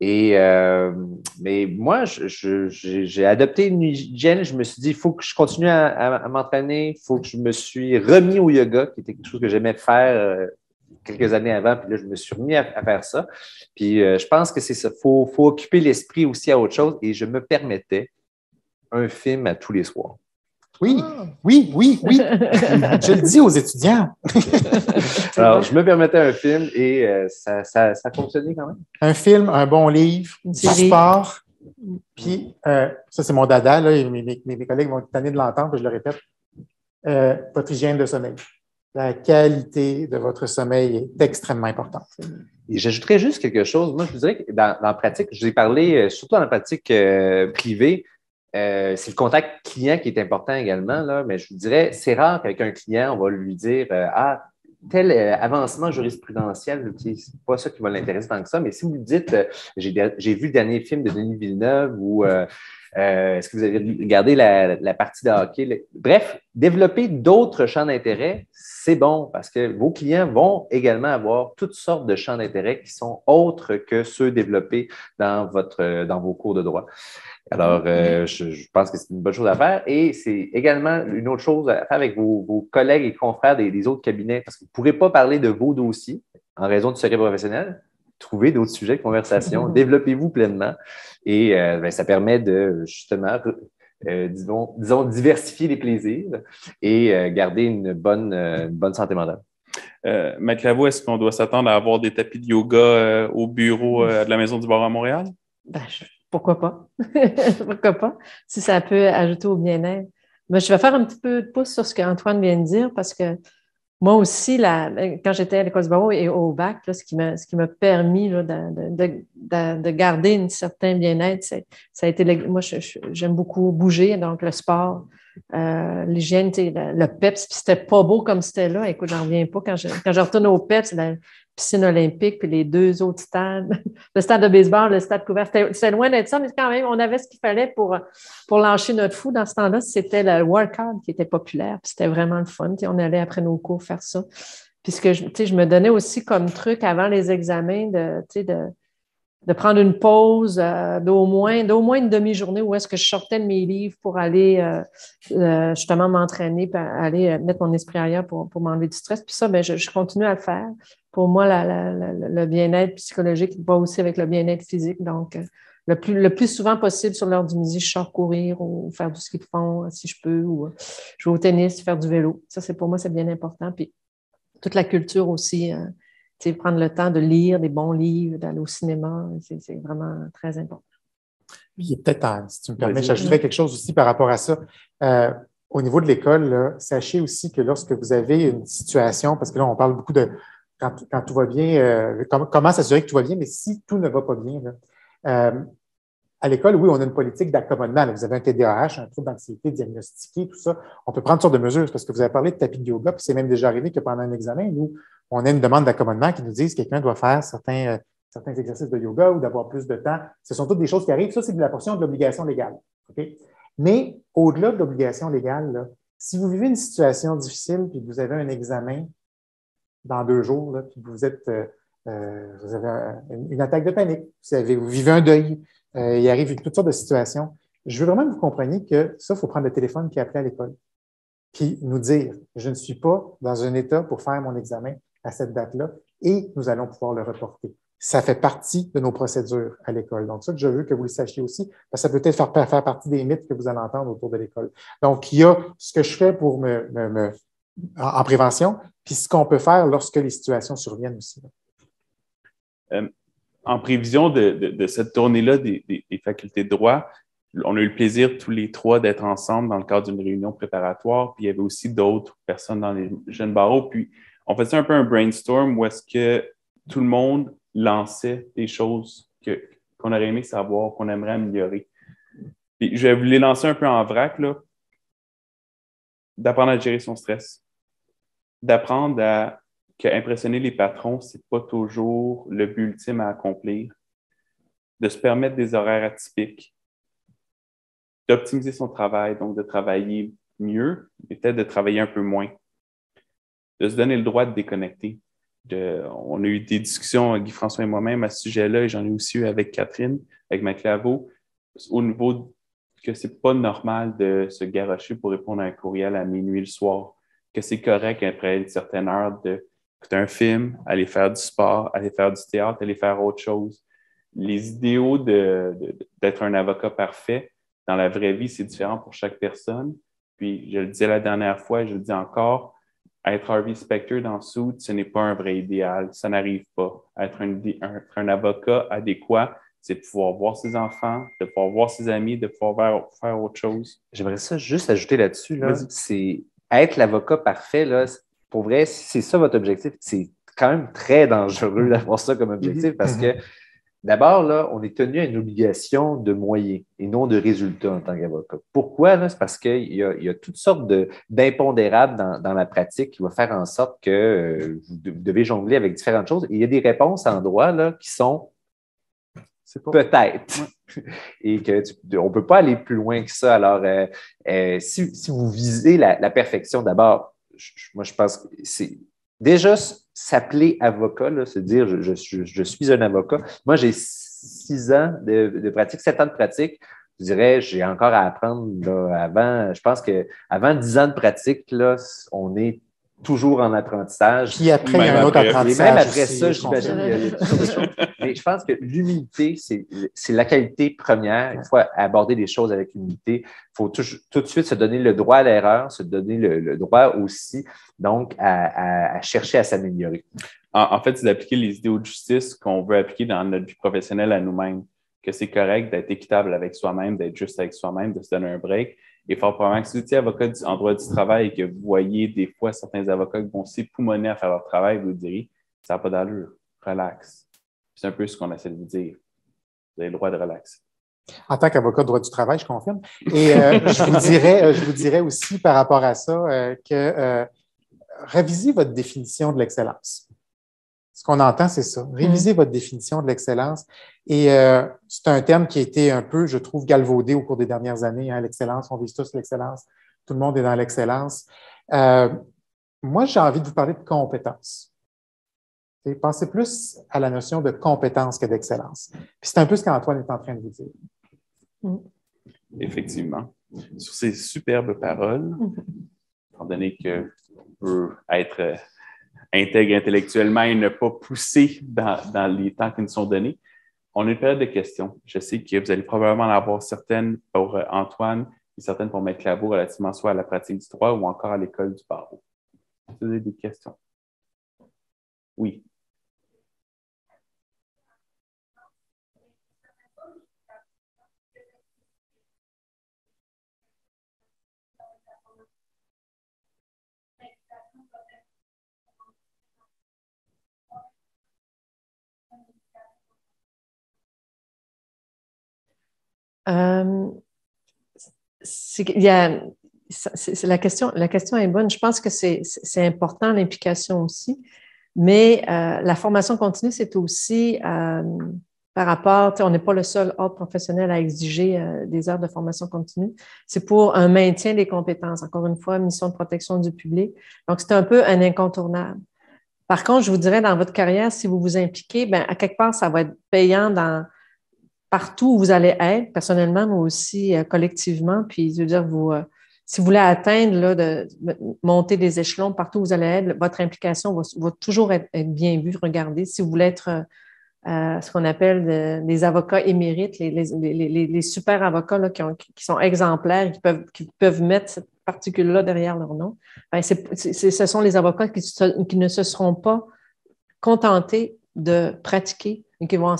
[SPEAKER 4] Mais moi, j'ai adopté une hygiène. Je me suis dit, il faut que je continue à m'entraîner, il faut que je me suis remis au yoga, qui était quelque chose que j'aimais faire quelques années avant, puis là, je me suis remis à faire ça. Puis je pense que c'est ça. Faut occuper l'esprit aussi à autre chose et je me permettais un film à tous les soirs.
[SPEAKER 5] Oui. Je le dis aux étudiants.
[SPEAKER 4] Alors, je me permettais un film et ça fonctionnait quand même. Un film, un bon livre, du sport. Puis, ça, c'est mon dada, là, et mes collègues vont être tannés de l'entendre, je le répète. Votre hygiène de sommeil. La qualité de votre sommeil est extrêmement importante. Et j'ajouterais juste quelque chose. Moi, je vous dirais que dans la pratique, je vous ai parlé, surtout dans la pratique privée, c'est le contact client qui est important également, là, mais je vous dirais, c'est rare qu'avec un client, on va lui dire tel avancement jurisprudentiel, c'est pas ça qui va l'intéresser tant que ça, mais si vous lui dites j'ai vu le dernier film de Denis Villeneuve ou est-ce que vous avez regardé la partie de hockey? Bref, développer d'autres champs d'intérêt, c'est bon parce que vos clients vont également avoir toutes sortes de champs d'intérêt qui sont autres que ceux développés dans vos cours de droit. Alors, je pense que c'est une bonne chose à faire. Et c'est également une autre chose à faire avec vos collègues et confrères des autres cabinets, parce que vous ne pourrez pas parler de vos dossiers en raison du secret professionnel. Trouvez d'autres sujets de conversation, développez-vous pleinement. Et ça permet de, justement, disons, diversifier les plaisirs et garder une bonne santé mentale.
[SPEAKER 3] Maître Lavaux, est-ce qu'on doit s'attendre à avoir des tapis de yoga au bureau de la Maison du Barreau à Montréal?
[SPEAKER 2] Ben, pourquoi pas? Pourquoi pas? Si ça peut ajouter au bien-être. Mais je vais faire un petit peu de pouce sur ce qu'Antoine vient de dire parce que moi aussi, quand j'étais à l'École du barreau et au bac, là, ce qui m'a permis là, de garder un certain bien-être, ça a été, moi, j'aime beaucoup bouger, donc le sport, l'hygiène, le PEPS, puis c'était pas beau comme c'était là. Écoute, j'en reviens pas. Quand je retourne au PEPS, la piscine olympique, puis les deux autres stades, le stade de baseball, le stade couvert, c'était loin d'être ça, mais quand même, on avait ce qu'il fallait pour lâcher notre fou. Dans ce temps-là, c'était le workout qui était populaire, puis c'était vraiment le fun. On allait après nos cours faire ça. Puis je me donnais aussi comme truc avant les examens de prendre une pause d'au moins une demi-journée où est-ce que je sortais de mes livres pour aller justement m'entraîner, puis aller mettre mon esprit ailleurs pour m'enlever du stress. Puis ça, ben, je continue à le faire. Pour moi, le bien-être psychologique va aussi avec le bien-être physique. Donc, le plus souvent possible sur l'heure du midi, je sors courir ou faire du ski de fond si je peux, ou jouer au tennis, faire du vélo. Ça, pour moi, c'est bien important. Puis toute la culture aussi, prendre le temps de lire des bons livres, d'aller au cinéma, c'est vraiment très important.
[SPEAKER 5] Puis peut-être, si tu me permets, j'ajouterais quelque chose aussi par rapport à ça. Au niveau de l'école, là, sachez aussi que lorsque vous avez une situation, parce que là, on parle beaucoup de quand tout va bien, comment s'assurer que tout va bien, mais si tout ne va pas bien, là, à l'école, oui, on a une politique d'accommodement. Vous avez un TDAH, un trouble d'anxiété diagnostiqué, tout ça. On peut prendre toutes sortes de mesures parce que vous avez parlé de tapis de yoga, puis c'est même déjà arrivé que pendant un examen, nous, on a une demande d'accommodement qui nous dit que quelqu'un doit faire certains exercices de yoga ou d'avoir plus de temps. Ce sont toutes des choses qui arrivent. Ça, c'est de la portion de l'obligation légale. Okay? Mais au-delà de l'obligation légale, là, si vous vivez une situation difficile puis que vous avez un examen dans 2 jours, là, puis vous avez une attaque de panique, vous vivez un deuil, il arrive toutes sortes de situations. Je veux vraiment que vous compreniez que ça, il faut prendre le téléphone puis appeler à l'école. Puis nous dire, je ne suis pas dans un état pour faire mon examen à cette date-là et nous allons pouvoir le reporter. Ça fait partie de nos procédures à l'école. Donc, ça que je veux que vous le sachiez aussi, parce que ça peut peut-être faire partie des mythes que vous allez entendre autour de l'école. Donc, il y a ce que je fais pour en prévention, puis ce qu'on peut faire lorsque les situations surviennent aussi.
[SPEAKER 3] En prévision de cette tournée-là des facultés de droit, on a eu le plaisir tous les 3 d'être ensemble dans le cadre d'une réunion préparatoire, puis il y avait aussi d'autres personnes dans les jeunes barreaux, puis on faisait un peu un brainstorm où est-ce que tout le monde lançait des choses qu'on aurait aimé savoir, qu'on aimerait améliorer. Puis je vais vous les lancer un peu en vrac, là. D'apprendre à gérer son stress, d'apprendre qu'impressionner les patrons, ce n'est pas toujours le but ultime à accomplir, de se permettre des horaires atypiques, d'optimiser son travail, donc de travailler mieux, et peut-être de travailler un peu moins, de se donner le droit de déconnecter. On a eu des discussions, Guy-François et moi-même, à ce sujet-là, et j'en ai aussi eu avec Catherine, avec Maître Lavaux, au niveau que c'est pas normal de se garrocher pour répondre à un courriel à minuit le soir, que c'est correct après une certaine heure d'écouter un film, aller faire du sport, aller faire du théâtre, aller faire autre chose. Les idéaux d'être un avocat parfait, dans la vraie vie, c'est différent pour chaque personne. Puis, je le disais la dernière fois, je le dis encore, être Harvey Specter dans Suits, ce n'est pas un vrai idéal. Ça n'arrive pas. Être un avocat adéquat, c'est de pouvoir voir ses enfants, de pouvoir voir ses amis, de pouvoir faire autre chose.
[SPEAKER 4] J'aimerais ça juste ajouter là-dessus. Là, c'est être l'avocat parfait. Là, pour vrai, si c'est ça votre objectif, c'est quand même très dangereux d'avoir ça comme objectif parce que d'abord, là, on est tenu à une obligation de moyens et non de résultats en tant qu'avocat. Pourquoi? Là? C'est parce qu'il y a toutes sortes d'impondérables dans la pratique qui vont faire en sorte que vous devez jongler avec différentes choses. Et il y a des réponses en droit là, qui sont peut-être. Et qu'on ne peut pas aller plus loin que ça. Alors, si vous visez la perfection, d'abord, moi, je pense que c'est déjà s'appeler avocat, là, se dire je suis un avocat. Moi, j'ai 6 ans de pratique, 7 ans de pratique. je dirais, j'ai encore à apprendre. Là, je pense qu'avant 10 ans de pratique, là, on est toujours en apprentissage.
[SPEAKER 5] Puis après, il y a un autre apprentissage.
[SPEAKER 4] Et même après
[SPEAKER 5] aussi,
[SPEAKER 4] ça, j'imagine, il y a toujours des choses. Mais je pense que l'humilité, c'est la qualité première. Il faut aborder les choses avec humilité. Il faut tout de suite se donner le droit à l'erreur, se donner le droit aussi, donc, à chercher à s'améliorer.
[SPEAKER 3] En fait, c'est d'appliquer les idéaux de justice qu'on veut appliquer dans notre vie professionnelle à nous-mêmes. Que c'est correct d'être équitable avec soi-même, d'être juste avec soi-même, de se donner un break. Et fort probablement que si vous étiez avocat en droit du travail et que vous voyez des fois certains avocats qui vont s'époumoner à faire leur travail, vous direz, ça n'a pas d'allure, relax. C'est un peu ce qu'on essaie de vous dire. Vous avez le droit de relaxer.
[SPEAKER 5] En tant qu'avocat de droit du travail, je confirme. Et je vous dirais aussi par rapport à ça que révisez votre définition de l'excellence. Ce qu'on entend, c'est ça. Révisez votre définition de l'excellence. Et c'est un terme qui a été un peu, je trouve, galvaudé au cours des dernières années. Hein, l'excellence, on vise tous l'excellence. Tout le monde est dans l'excellence. Moi, j'ai envie de vous parler de compétence. Et pensez plus à la notion de compétence que d'excellence. Puis c'est un peu ce qu'Antoine est en train de vous dire.
[SPEAKER 3] Effectivement. Sur ces superbes paroles, étant donné qu'on peut être intègre intellectuellement et ne pas pousser dans les temps qui nous sont donnés, on a une période de questions. Je sais que vous allez probablement en avoir certaines pour Antoine et certaines pour Maître Claveau relativement soit à la pratique du droit ou encore à l'école du barreau. Vous avez des questions? Oui.
[SPEAKER 2] La question est bonne. Je pense que c'est important, l'implication aussi, mais la formation continue, c'est aussi par rapport, on n'est pas le seul ordre professionnel à exiger des heures de formation continue. C'est pour un maintien des compétences. Encore une fois, mission de protection du public. Donc, c'est un peu un incontournable. Par contre, je vous dirais, dans votre carrière, si vous vous impliquez, bien, à quelque part, ça va être payant partout où vous allez être, personnellement, mais aussi collectivement. Puis, je veux dire, si vous voulez atteindre, là, de monter des échelons partout où vous allez être, votre implication va toujours être bien vue, regardée. Si vous voulez être ce qu'on appelle des avocats émérites, les super avocats là, qui sont exemplaires, qui peuvent mettre cette particule-là derrière leur nom, bien, ce sont les avocats qui ne se seront pas contentés de pratiquer et qui vont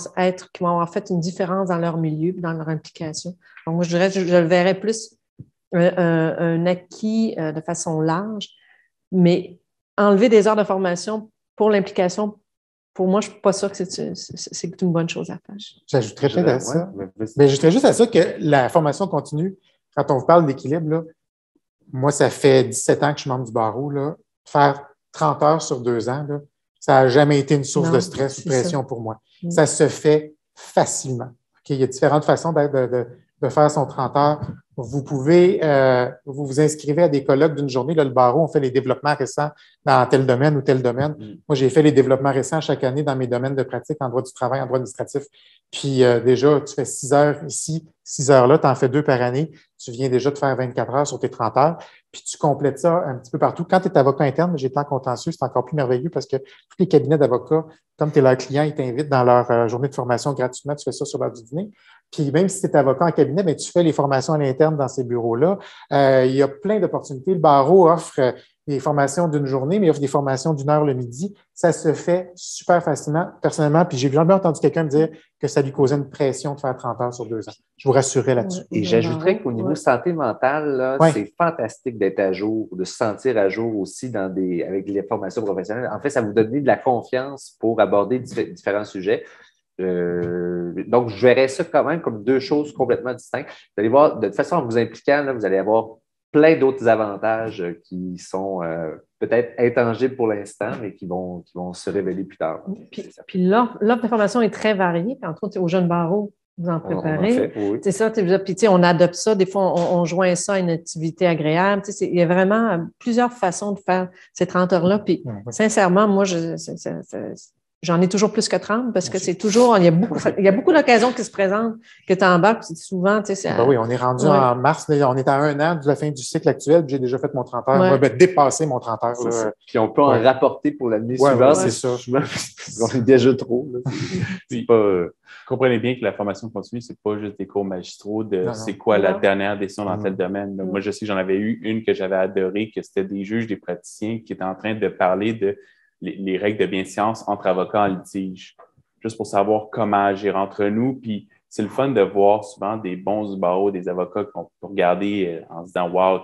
[SPEAKER 2] avoir fait une différence dans leur milieu, dans leur implication. Donc, moi, je dirais, je le verrais plus un acquis de façon large, mais enlever des heures de formation pour l'implication, pour moi, je ne suis pas sûre que c'est une bonne chose à faire.
[SPEAKER 5] J'ajouterais peut-être à ça. Mais j'ajouterais juste à ça que la formation continue, quand on vous parle d'équilibre, là, moi, ça fait 17 ans que je suis membre du barreau. Là, faire 30 heures sur 2 ans, là, ça n'a jamais été une source de stress ou de pression pour moi. Ça se fait facilement. Okay? Il y a différentes façons de faire son 30 heures. Vous pouvez, vous inscrivez à des colloques d'une journée. Là, le barreau, on fait les développements récents dans tel domaine ou tel domaine. Moi, j'ai fait les développements récents chaque année dans mes domaines de pratique en droit du travail, en droit administratif. Puis déjà, tu fais 6 heures ici, 6 heures là, tu en fais 2 par année. Tu viens déjà de faire 24 heures sur tes 30 heures. Puis tu complètes ça un petit peu partout. Quand tu es avocat interne, j'ai été en contentieux, c'est encore plus merveilleux parce que tous les cabinets d'avocats, comme tu es leur client, ils t'invitent dans leur journée de formation gratuitement. Tu fais ça sur l'heure du dîner. Puis même si tu es avocat en cabinet, bien, tu fais les formations à l'interne dans ces bureaux-là. Il y a plein d'opportunités. Le barreau offre des formations d'une journée, mais il offre des formations d'1 heure le midi. Ça se fait super facilement, personnellement. Puis j'ai jamais entendu quelqu'un me dire que ça lui causait une pression de faire 30 heures sur 2 ans. Je vous rassurerai là-dessus.
[SPEAKER 4] Et j'ajouterais qu'au niveau santé mentale, là, c'est fantastique d'être à jour, de se sentir à jour aussi avec les formations professionnelles. En fait, ça vous donne de la confiance pour aborder différents sujets. Donc, je verrais ça quand même comme 2 choses complètement distinctes. Vous allez voir, de toute façon, en vous impliquant, là, vous allez avoir plein d'autres avantages qui sont peut-être intangibles pour l'instant, mais qui vont se révéler plus tard.
[SPEAKER 2] Puis l'offre de formation est très variée. Puis entre autres, aux jeunes barreaux, vous en préparez. C'est ça, puis on adopte ça. Des fois, on joint ça à une activité agréable. Il y a vraiment plusieurs façons de faire ces 30 heures-là. Puis sincèrement, moi, j'en ai toujours plus que 30 parce que c'est toujours, il y a beaucoup d'occasions qui se présentent que tu embarques, puis souvent, tu sais,
[SPEAKER 5] Ben oui, on est rendu en mars, là, on est à 1 an de la fin du cycle actuel, puis j'ai déjà fait mon 30 heures. Moi, dépassé mon 30 heures. Là.
[SPEAKER 4] Puis on peut en rapporter pour l'année suivante.
[SPEAKER 5] C'est ça.
[SPEAKER 4] On est déjà trop.
[SPEAKER 3] Puis, comprenez bien que la formation continue, c'est pas juste des cours magistraux de c'est quoi la dernière décision dans tel domaine. Moi, je sais que j'en avais eu une que j'avais adorée, que c'était des juges, des praticiens qui étaient en train de parler de les règles de bienséance entre avocats en litige, juste pour savoir comment agir entre nous. Puis c'est le fun de voir souvent des bons du barreau, des avocats qu'on peut regarder en se disant « Wow,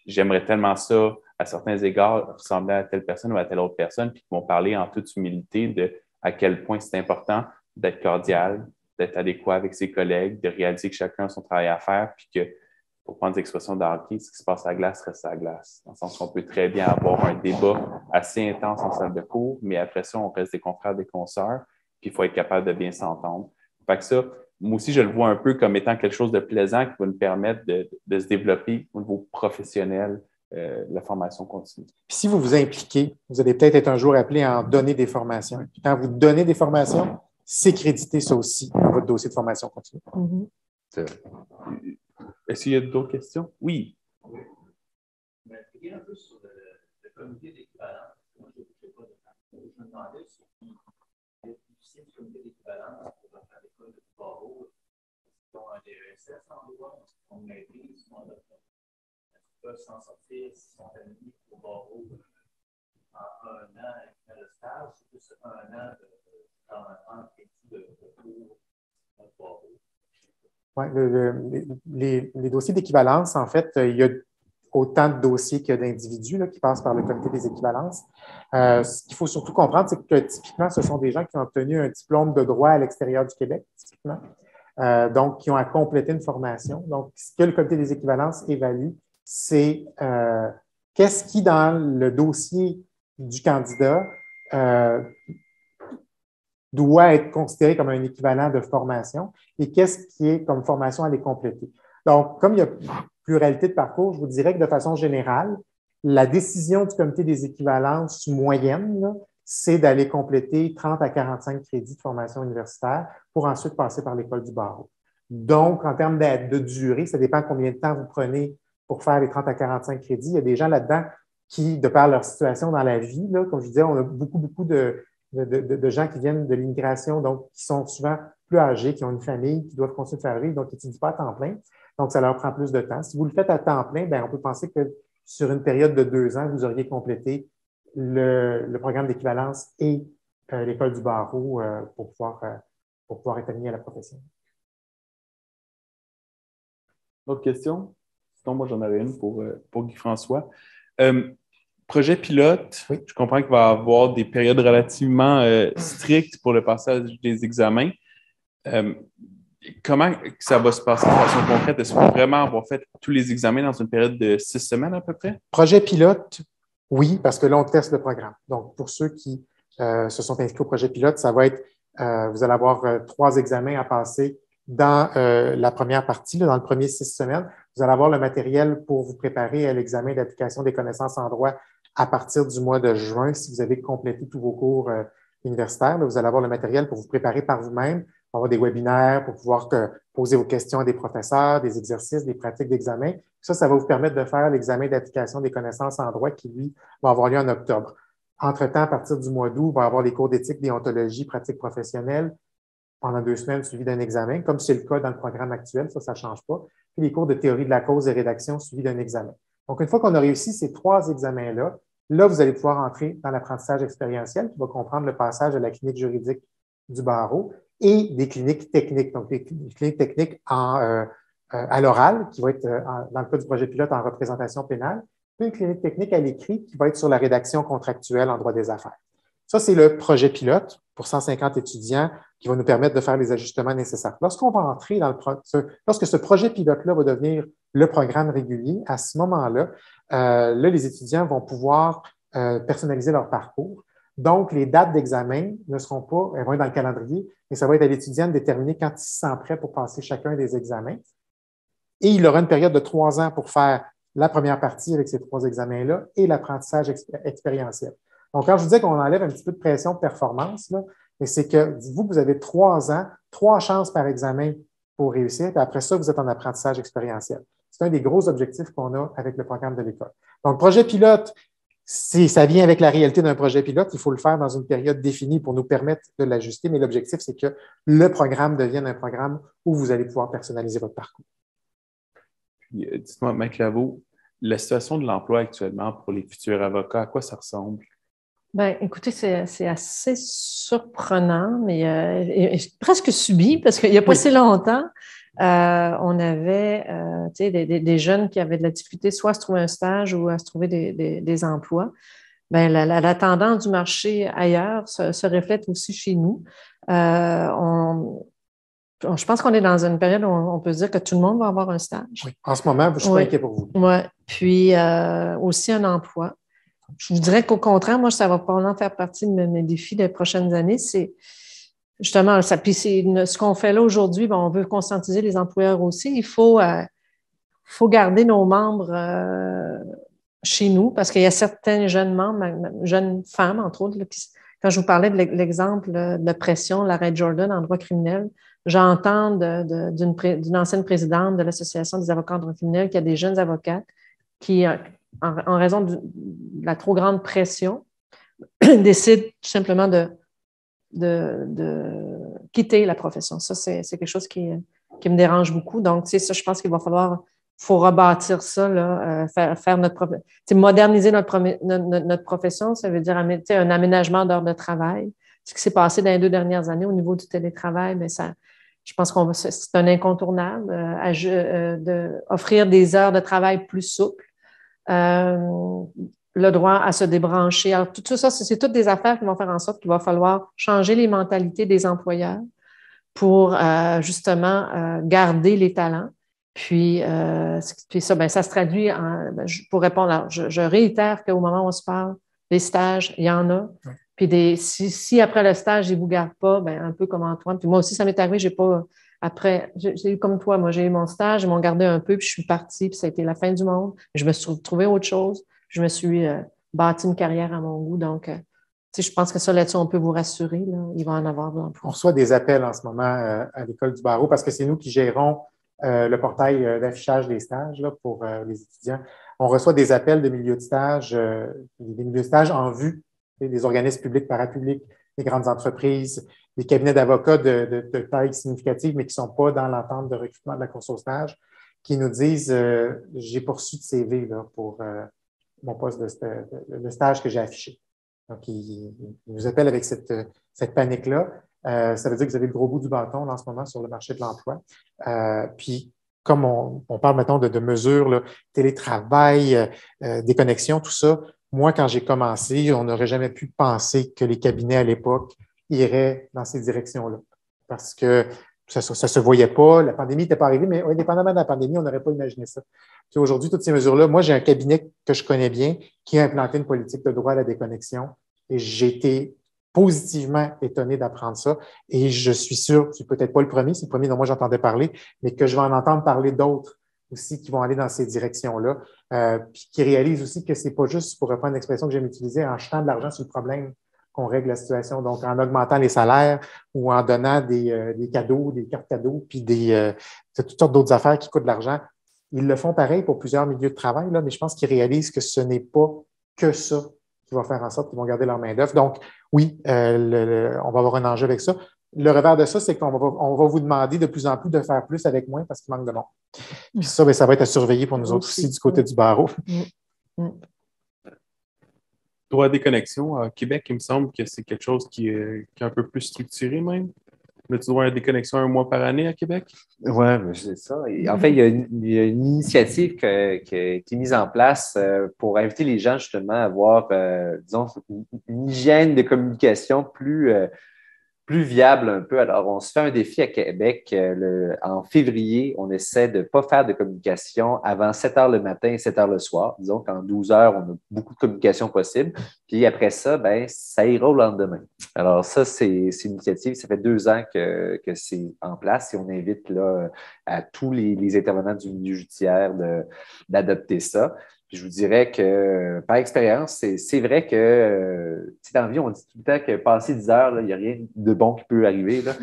[SPEAKER 3] j'aimerais tellement ça à certains égards, ressembler à telle personne ou à telle autre personne », puis qui vont parler en toute humilité de à quel point c'est important d'être cordial, d'être adéquat avec ses collègues, de réaliser que chacun a son travail à faire, puis que, pour prendre l'expression de hockey, ce qui se passe à la glace reste à la glace. Dans le sens qu'on peut très bien avoir un débat assez intense en salle de cours, mais après ça, on reste des confrères, des consoeurs, puis il faut être capable de bien s'entendre. Fait que ça, moi aussi, je le vois un peu comme étant quelque chose de plaisant qui va nous permettre de se développer au niveau professionnel, la formation continue.
[SPEAKER 5] Puis si vous vous impliquez, vous allez peut-être être un jour appelé à en donner des formations. Puis quand vous donnez des formations, c'est crédité ça aussi dans votre dossier de formation continue.
[SPEAKER 3] Est-ce qu'il y a d'autres questions? Oui.
[SPEAKER 6] Il y a un peu sur le comité d'équivalence. Moi, je ne sais pas de temps. Je me demandais si le difficile du comité d'équivalence pour faire l'école de barreau, ils ont un DESS en droit, on maîtrise, on peuvent s'en sortir s'ils sont admis au barreau en 1 an avec le stage, c'est plus 1 an en crédit de cours de barreau.
[SPEAKER 5] Oui, les dossiers d'équivalence, en fait, il y a autant de dossiers que d'individus qui passent par le comité des équivalences. Ce qu'il faut surtout comprendre, c'est que typiquement, ce sont des gens qui ont obtenu un diplôme de droit à l'extérieur du Québec, typiquement, donc qui ont à compléter une formation. Donc, ce que le comité des équivalences évalue, c'est qu'est-ce qui, dans le dossier du candidat, doit être considéré comme un équivalent de formation et qu'est-ce qui est comme formation à les compléter. Donc, comme il y a pluralité de parcours, je vous dirais que de façon générale, la décision du comité des équivalences moyenne, c'est d'aller compléter 30 à 45 crédits de formation universitaire pour ensuite passer par l'école du barreau. Donc, en termes de durée, ça dépend combien de temps vous prenez pour faire les 30 à 45 crédits. Il y a des gens là-dedans qui, de par leur situation dans la vie, comme je disais, on a beaucoup de gens qui viennent de l'immigration, donc qui sont souvent plus âgés, qui ont une famille, qui doivent continuer de faire vivre, donc qui n'étudient pas à temps plein. Donc, ça leur prend plus de temps. Si vous le faites à temps plein, bien, on peut penser que sur une période de 2 ans, vous auriez complété le programme d'équivalence et l'école du barreau pour pouvoir être admis à la profession.
[SPEAKER 3] D'autres questions? Sinon, moi, j'en avais une pour Guy-François. Projet pilote, oui. Je comprends qu'il va y avoir des périodes relativement strictes pour le passage des examens. Comment ça va se passer de façon concrète? Est-ce qu'on va vraiment avoir fait tous les examens dans une période de 6 semaines à peu près?
[SPEAKER 5] Projet pilote, oui, parce que là, on teste le programme. Donc, pour ceux qui se sont inscrits au projet pilote, ça va être, vous allez avoir 3 examens à passer dans la première partie, là, dans le premier 6 semaines. Vous allez avoir le matériel pour vous préparer à l'examen d'application des connaissances en droit à partir du mois de juin, si vous avez complété tous vos cours universitaires. Là, vous allez avoir le matériel pour vous préparer par vous-même, pour avoir des webinaires, pour pouvoir poser vos questions à des professeurs, des exercices, des pratiques d'examen. Ça va vous permettre de faire l'examen d'application des connaissances en droit qui, lui, va avoir lieu en octobre. Entre-temps, à partir du mois d'août, il va y avoir les cours d'éthique, déontologie, pratiques professionnelles pendant 2 semaines suivis d'un examen, comme c'est le cas dans le programme actuel, ça ne change pas. Puis les cours de théorie de la cause et rédaction suivis d'un examen. Donc, une fois qu'on a réussi ces 3 examens-là, là, vous allez pouvoir entrer dans l'apprentissage expérientiel qui va comprendre le passage à la clinique juridique du barreau et des cliniques techniques. Donc, des cliniques techniques à l'oral, qui va être, dans le cas du projet pilote, en représentation pénale, puis une clinique technique à l'écrit qui va être sur la rédaction contractuelle en droit des affaires. Ça, c'est le projet pilote pour 150 étudiants qui va nous permettre de faire les ajustements nécessaires. Lorsqu'on va entrer lorsque ce projet pilote-là va devenir le programme régulier, à ce moment-là, les étudiants vont pouvoir personnaliser leur parcours. Donc, les dates d'examen ne seront pas, elles vont être dans le calendrier, mais ça va être à l'étudiant de déterminer quand il se sent prêt pour passer chacun des examens. Et il aura une période de 3 ans pour faire la première partie avec ces 3 examens-là et l'apprentissage expérientiel. Donc, quand je vous disais qu'on enlève un petit peu de pression de performance, là, c'est que vous avez 3 ans, 3 chances par examen pour réussir, puis après ça, vous êtes en apprentissage expérientiel. C'est un des gros objectifs qu'on a avec le programme de l'école. Donc, projet pilote, ça vient avec la réalité d'un projet pilote. Il faut le faire dans une période définie pour nous permettre de l'ajuster, mais l'objectif, c'est que le programme devienne un programme où vous allez pouvoir personnaliser votre parcours.
[SPEAKER 3] Puis, dites-moi, Maître Laveau, la situation de l'emploi actuellement pour les futurs avocats, à quoi ça ressemble?
[SPEAKER 2] Bien, écoutez, c'est assez surprenant, mais et presque subi, parce qu'il n'y a pas si longtemps, on avait des jeunes qui avaient de la difficulté soit à se trouver un stage ou à se trouver des emplois. Bien, la tendance du marché ailleurs se reflète aussi chez nous. Je pense qu'on est dans une période où on peut se dire que tout le monde va avoir un stage.
[SPEAKER 5] Oui. En ce moment, je suis pas inquiet pour vous.
[SPEAKER 2] Oui. Puis aussi un emploi. Je vous dirais qu'au contraire, moi, ça va probablement faire partie de mes défis des prochaines années. C'est justement ça. Puis ce qu'on fait là aujourd'hui, on veut conscientiser les employeurs aussi. Il faut garder nos membres chez nous parce qu'il y a certains jeunes membres, jeunes femmes, entre autres, là, quand je vous parlais de l'exemple de pression, l'arrêt Jordan en droit criminel, j'entends d'une ancienne présidente de l'Association des avocats en droit criminel qu'il y a des jeunes avocates qui, en raison de la trop grande pression, décident tout simplement de quitter la profession. Ça, c'est quelque chose qui me dérange beaucoup. Donc, ça, je pense qu'il faut rebâtir ça, là, faire moderniser notre profession, ça veut dire un aménagement d'heures de travail. Ce qui s'est passé dans les 2 dernières années au niveau du télétravail, mais je pense c'est un incontournable, d'offrir des heures de travail plus souples, le droit à se débrancher. Alors, tout ça, c'est toutes des affaires qui vont faire en sorte qu'il va falloir changer les mentalités des employeurs pour justement garder les talents. Puis ça, ça se traduit pour répondre, je réitère qu'au moment où on se parle, des stages, il y en a. Puis si après le stage, ils ne vous gardent pas, un peu comme Antoine. Puis moi aussi, ça m'est arrivé, j'ai eu comme toi, moi, j'ai eu mon stage, ils m'ont gardé un peu, puis je suis partie, puis ça a été la fin du monde. Je me suis trouvée autre chose. Je me suis bâti une carrière à mon goût. Donc, je pense que ça, là-dessus, on peut vous rassurer. Là, il va en avoir de l'emploi.
[SPEAKER 5] On reçoit des appels en ce moment à l'École du barreau parce que c'est nous qui gérons le portail d'affichage des stages là, pour les étudiants. On reçoit des appels de milieux de stage, des milieux de stage en vue des organismes publics, parapublics, des grandes entreprises, des cabinets d'avocats de taille significative, mais qui ne sont pas dans l'entente de recrutement de la course au stage, qui nous disent j'ai poursu de CV là, pour mon poste de stage que j'ai affiché. Donc, ils nous appellent avec cette panique-là. Ça veut dire que vous avez le gros bout du bâton là, en ce moment sur le marché de l'emploi. Puis, comme on parle maintenant de mesures, là, télétravail, déconnexion, tout ça, moi, quand j'ai commencé, on n'aurait jamais pu penser que les cabinets à l'époque iraient dans ces directions-là. Parce que ça ne se voyait pas, la pandémie n'était pas arrivée, mais indépendamment de la pandémie, on n'aurait pas imaginé ça. Puis aujourd'hui, toutes ces mesures-là, moi, j'ai un cabinet que je connais bien qui a implanté une politique de droit à la déconnexion et j'ai été positivement étonné d'apprendre ça. Et je suis sûr, c'est peut-être pas le premier, c'est le premier dont moi j'entendais parler, mais que je vais en entendre parler d'autres aussi qui vont aller dans ces directions-là, puis qui réalisent aussi que c'est pas juste, pour reprendre l'expression que j'aime utiliser, en jetant de l'argent sur le problème qu'on règle la situation. Donc, en augmentant les salaires ou en donnant des cadeaux, des cartes cadeaux, puis toutes sortes d'autres affaires qui coûtent de l'argent. Ils le font pareil pour plusieurs milieux de travail, là, mais je pense qu'ils réalisent que ce n'est pas que ça qui va faire en sorte qu'ils vont garder leur main-d'œuvre. Donc, oui, on va avoir un enjeu avec ça. Le revers de ça, c'est qu'on va vous demander de plus en plus de faire plus avec moins parce qu'il manque de monde. Puis ça, ça va être à surveiller pour nous autres aussi du côté du barreau.
[SPEAKER 3] Droit à déconnexion à Québec, il me semble que c'est quelque chose qui est un peu plus structuré même. On a-tu droit à déconnexion 1 mois par année à Québec?
[SPEAKER 4] Oui, c'est ça. Et en fait, il y a une initiative qui a été mise en place pour inviter les gens justement à avoir, disons, une hygiène de communication plus viable un peu. Alors, on se fait un défi à Québec. En février, on essaie de ne pas faire de communication avant 7 heures le matin et 7 heures le soir. Disons qu'en 12 heures, on a beaucoup de communication possible. Puis après ça, ça ira au lendemain. Alors ça, c'est une initiative. Ça fait 2 ans que c'est en place et on invite là, à tous les intervenants du milieu judiciaire d'adopter ça. Puis je vous dirais que, par expérience, c'est vrai que, dans la vie, on dit tout le temps que passer 10 heures, là, il n'y a rien de bon qui peut arriver. Là.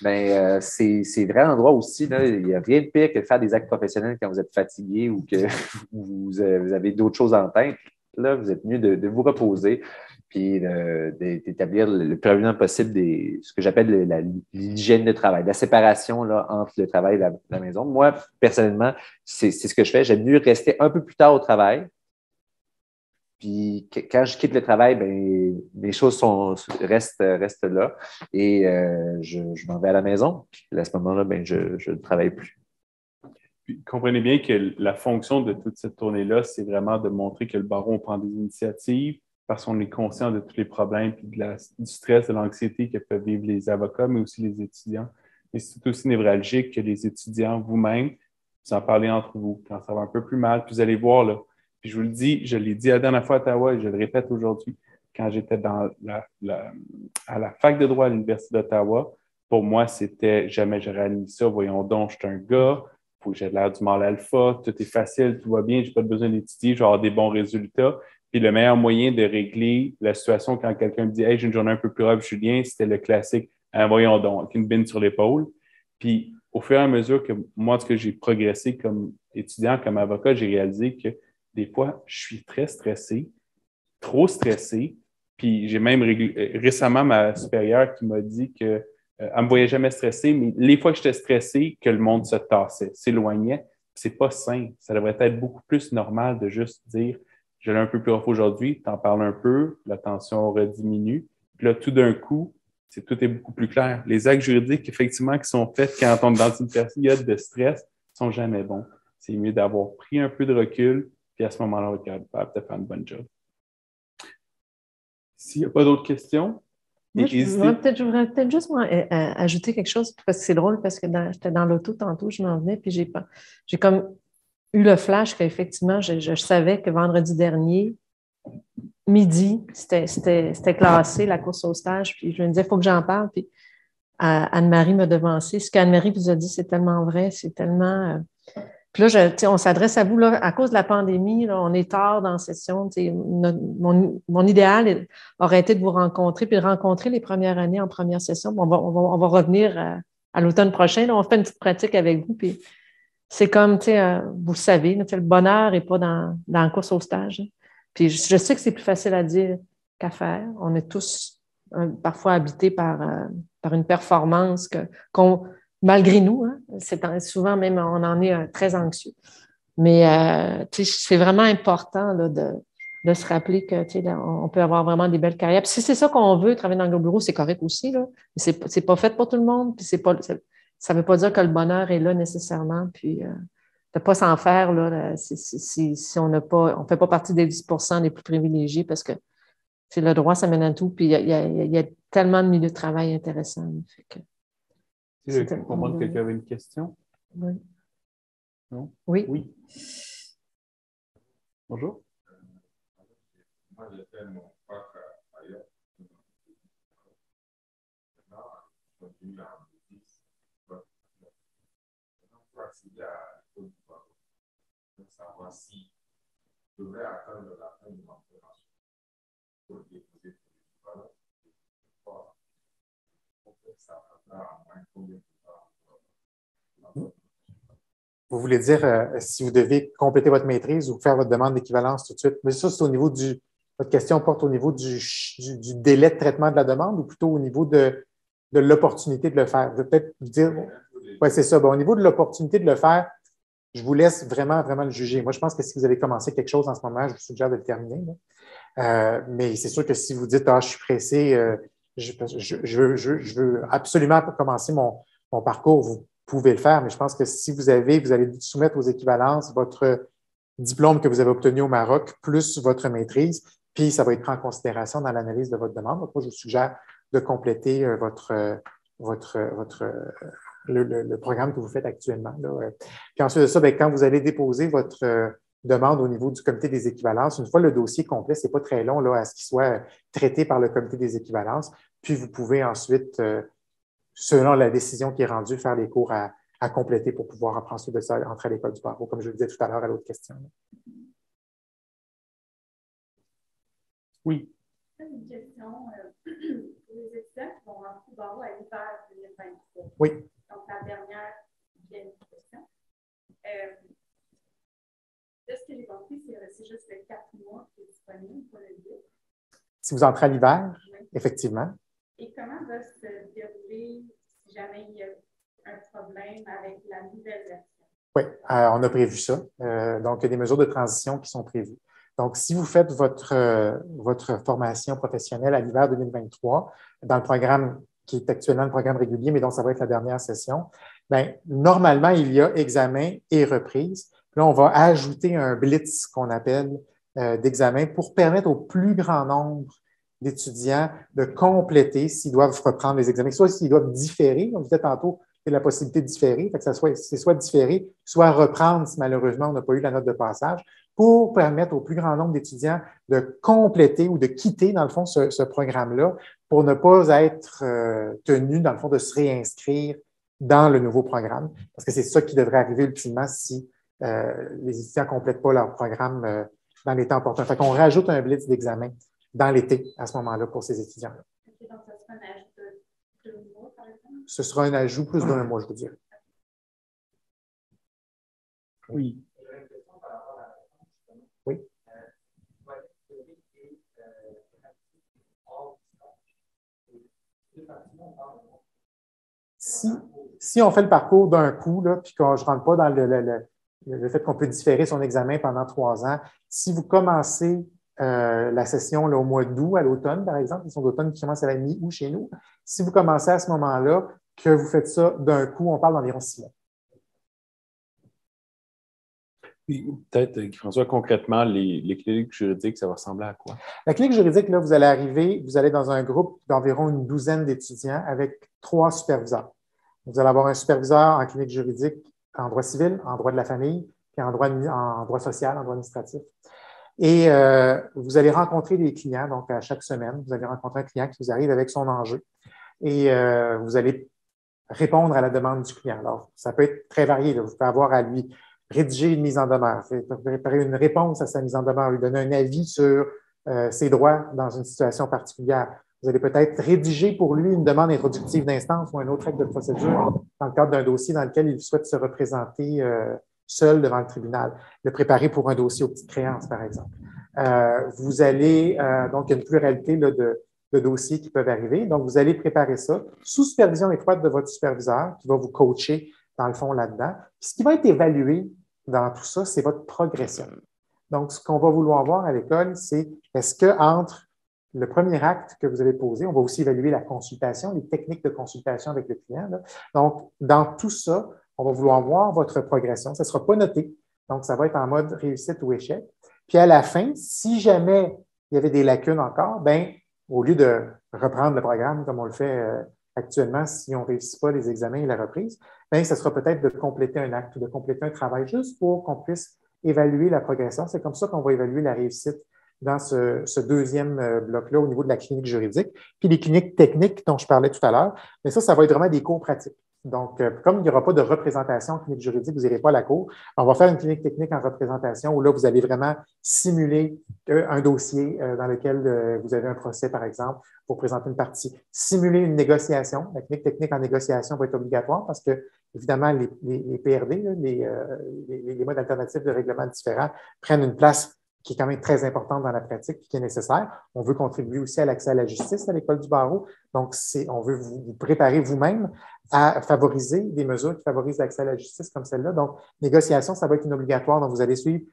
[SPEAKER 4] Mais c'est vrai endroit aussi. Là, il n'y a rien de pire que de faire des actes professionnels quand vous êtes fatigué ou que vous avez d'autres choses en tête. Là, vous êtes mieux de vous reposer puis d'établir le plus rapidement possible ce que j'appelle l'hygiène de travail, la séparation là, entre le travail et la maison. Moi, personnellement, c'est ce que je fais. J'aime mieux rester un peu plus tard au travail. Puis quand je quitte le travail, ben, les choses restent là et je m'en vais à la maison. Puis à ce moment-là, ben, je ne travaille plus.
[SPEAKER 3] Puis, comprenez bien que la fonction de toute cette tournée-là, c'est vraiment de montrer que le barreau prend des initiatives parce qu'on est conscient de tous les problèmes puis du stress, de l'anxiété que peuvent vivre les avocats, mais aussi les étudiants. Et c'est aussi névralgique que les étudiants vous-même, vous en parlez entre vous. Quand ça va un peu plus mal, puis vous allez voir, là, puis je vous le dis, je l'ai dit la dernière fois à Ottawa et je le répète aujourd'hui, quand j'étais à la fac de droit à l'Université d'Ottawa, pour moi, c'était jamais j'aurais admis ça. Voyons donc, je suis un gars, il faut que j'ai l'air du mâle alpha, tout est facile, tout va bien, je n'ai pas besoin d'étudier, je vais avoir des bons résultats. Puis le meilleur moyen de régler la situation quand quelqu'un me dit « Hey, j'ai une journée un peu plus rough, Julien », c'était le classique « Voyons donc, avec une bine sur l'épaule ». Puis au fur et à mesure que moi, ce que j'ai progressé comme étudiant, comme avocat, j'ai réalisé que des fois, je suis très stressé, trop stressé. Puis j'ai même récemment ma supérieure qui m'a dit que elle ne me voyait jamais stressé, mais les fois que j'étais stressé, que le monde se tassait, s'éloignait. C'est pas sain. Ça devrait être beaucoup plus normal de juste dire je l'ai un peu plus rough aujourd'hui, t'en parles un peu, la tension rediminue. Puis là, tout d'un coup, tout est beaucoup plus clair. Les actes juridiques, effectivement, qui sont faits quand on est dans une période de stress, sont jamais bons. C'est mieux d'avoir pris un peu de recul, puis à ce moment-là, on va être capable de faire une bonne job. S'il n'y a pas d'autres questions,
[SPEAKER 2] moi, je voudrais peut-être juste ajouter quelque chose, parce que c'est drôle, parce que j'étais dans l'auto tantôt, je m'en venais, puis j'ai comme eu le flash qu'effectivement, je savais que vendredi dernier, midi, c'était classé, la course au stage, puis je me disais, il faut que j'en parle, puis Anne-Marie m'a devancé. Ce qu'Anne-Marie vous a dit, c'est tellement vrai, c'est tellement... Puis là, on s'adresse à vous, là, à cause de la pandémie, là, on est tard dans la session. Mon idéal aurait été de vous rencontrer, puis de rencontrer les premières années en première session. On va revenir à l'automne prochain. Là, on fait une petite pratique avec vous. Puis c'est comme, vous le savez, le bonheur n'est pas dans la course au stage. Hein. Puis je sais que c'est plus facile à dire qu'à faire. On est tous parfois habités par une performance malgré nous, hein, souvent même, on en est très anxieux. Mais c'est vraiment important là, de se rappeler qu'on peut avoir vraiment des belles carrières. Puis si c'est ça qu'on veut, travailler dans le bureau, c'est correct aussi. Là. Mais c'est pas fait pour tout le monde. Puis ça ne veut pas dire que le bonheur est là nécessairement. Puis de ne pas s'en faire là, si on n'a pas, on ne fait pas partie des 10% les plus privilégiés parce que le droit, ça mène à tout. Puis il y a tellement de milieux de travail intéressants. Fait que,
[SPEAKER 3] je comprends que quelqu'un avait une question.
[SPEAKER 2] Oui.
[SPEAKER 3] Non?
[SPEAKER 2] Oui.
[SPEAKER 3] Oui. Bonjour.
[SPEAKER 7] Moi, j'ai fait mon bac ailleurs. Maintenant, je continue en justice. Maintenant, pour accéder à l'école du barreau, pour savoir si je devrais attendre la fin de ma formation pour déposer pour l'équivalent. Ça prendra en moins combien de temps?
[SPEAKER 5] Vous voulez dire si vous devez compléter votre maîtrise ou faire votre demande d'équivalence tout de suite? Mais ça, c'est au niveau votre question porte au niveau du délai de traitement de la demande ou plutôt au niveau de l'opportunité de le faire? Je vais peut-être vous dire, oui, c'est ça. Bon, au niveau de l'opportunité de le faire, je vous laisse vraiment, vraiment le juger. Moi, je pense que si vous avez commencé quelque chose en ce moment, je vous suggère de le terminer. Mais c'est sûr que si vous dites, je suis pressé, je veux absolument commencer mon parcours, vous pouvez le faire, mais je pense que si vous allez soumettre aux équivalences votre diplôme que vous avez obtenu au Maroc, plus votre maîtrise, puis ça va être pris en considération dans l'analyse de votre demande. Donc, moi, je vous suggère de compléter le programme que vous faites actuellement. Là. Puis ensuite de ça, quand vous allez déposer votre demande au niveau du comité des équivalences, une fois le dossier complet, ce n'est pas très long là, à ce qu'il soit traité par le comité des équivalences, puis vous pouvez ensuite selon la décision qui est rendue, faire les cours à compléter pour pouvoir apprendre ensuite de ça, entrer à l'école du barreau, comme je le disais tout à l'heure à l'autre question.
[SPEAKER 3] Oui.
[SPEAKER 8] Une question pour les étudiants qui vont rentrer au barreau à l'hiver 2023.
[SPEAKER 5] Oui.
[SPEAKER 8] Donc, la dernière vieille question. De ce que j'ai compris, c'est juste le 4 mois qui est disponible pour le guide.
[SPEAKER 5] Si vous entrez à l'hiver,
[SPEAKER 8] Oui.
[SPEAKER 5] effectivement.
[SPEAKER 8] Et comment va se dérouler si jamais il y a un problème avec la nouvelle version?
[SPEAKER 5] Oui, on a prévu ça. Donc, il y a des mesures de transition qui sont prévues. Donc, si vous faites votre formation professionnelle à l'hiver 2023, dans le programme qui est actuellement le programme régulier, mais dont ça va être la dernière session, bien, normalement, il y a examen et reprise. Là, on va ajouter un blitz qu'on appelle d'examen pour permettre au plus grand nombre d'étudiants de compléter s'ils doivent reprendre les examens, soit s'ils doivent différer, comme vous disais tantôt, il y a la possibilité de différer, fait que c'est soit différer, soit reprendre si malheureusement on n'a pas eu la note de passage, pour permettre au plus grand nombre d'étudiants de compléter ou de quitter, dans le fond, ce programme-là pour ne pas être tenus, dans le fond, de se réinscrire dans le nouveau programme, parce que c'est ça qui devrait arriver ultimement si les étudiants ne complètent pas leur programme dans les temps opportuns. Fait qu'on rajoute un blitz d'examen dans l'été à ce moment-là pour ces étudiants-là.
[SPEAKER 8] Okay, donc, ça sera un ajout de 2 mois, par exemple?
[SPEAKER 5] Ce sera un ajout plus d'un mois, je vous dirais.
[SPEAKER 3] Oui.
[SPEAKER 5] Oui. Si on fait le parcours d'un coup, là, puis que je ne rentre pas dans le fait qu'on peut différer son examen pendant 3 ans, si vous commencez la session là, au mois d'août, à l'automne, par exemple, la session d'automne qui commence à la mi-août chez nous, si vous commencez à ce moment-là, que vous faites ça d'un coup, on parle d'environ 6 mois.
[SPEAKER 3] Puis, peut-être, François, concrètement, les cliniques juridiques, ça va ressembler à quoi?
[SPEAKER 5] La clinique juridique, là, vous allez arriver, vous allez dans un groupe d'environ une douzaine d'étudiants avec 3 superviseurs. Vous allez avoir un superviseur en clinique juridique en droit civil, en droit de la famille, puis en droit social, en droit administratif. Et vous allez rencontrer des clients, donc à chaque semaine, vous allez rencontrer un client qui vous arrive avec son enjeu et vous allez répondre à la demande du client. Alors, ça peut être très varié. Là. Vous pouvez avoir à lui rédiger une mise en demeure, préparer une réponse à sa mise en demeure, lui donner un avis sur ses droits dans une situation particulière. Vous allez peut-être rédiger pour lui une demande introductive d'instance ou un autre acte de procédure dans le cadre d'un dossier dans lequel il souhaite se représenter seul devant le tribunal, le préparer pour un dossier aux petites créances, par exemple. Vous allez, donc, il y a une pluralité là, de dossiers qui peuvent arriver. Donc, vous allez préparer ça sous supervision étroite de votre superviseur qui va vous coacher, dans le fond, là-dedans. Puis, ce qui va être évalué dans tout ça, c'est votre progression. Donc, ce qu'on va vouloir voir à l'école, c'est est-ce qu'entre le premier acte que vous avez posé, on va aussi évaluer la consultation, les techniques de consultation avec le client. Là. Donc, dans tout ça, on va vouloir voir votre progression. Ça ne sera pas noté. Donc, ça va être en mode réussite ou échec. Puis, à la fin, si jamais il y avait des lacunes encore, bien, au lieu de reprendre le programme comme on le fait actuellement, si on ne réussit pas les examens et la reprise, bien, ce sera peut-être de compléter un acte ou de compléter un travail juste pour qu'on puisse évaluer la progression. C'est comme ça qu'on va évaluer la réussite dans ce deuxième bloc-là au niveau de la clinique juridique. Puis les cliniques techniques dont je parlais tout à l'heure, mais ça va être vraiment des cours pratiques. Donc, comme il n'y aura pas de représentation en clinique juridique, vous n'irez pas à la cour, on va faire une clinique technique en représentation où là, vous allez vraiment simuler un dossier dans lequel vous avez un procès, par exemple, pour présenter une partie. Simuler une négociation. La clinique technique en négociation va être obligatoire parce que, évidemment, les PRD, là, les modes alternatifs de règlement différents, prennent une place qui est quand même très importante dans la pratique et qui est nécessaire. On veut contribuer aussi à l'accès à la justice à l'école du barreau. Donc, on veut vous préparer vous-même à favoriser des mesures qui favorisent l'accès à la justice comme celle-là. Donc, négociation, ça va être une obligatoire. Donc, vous allez suivre.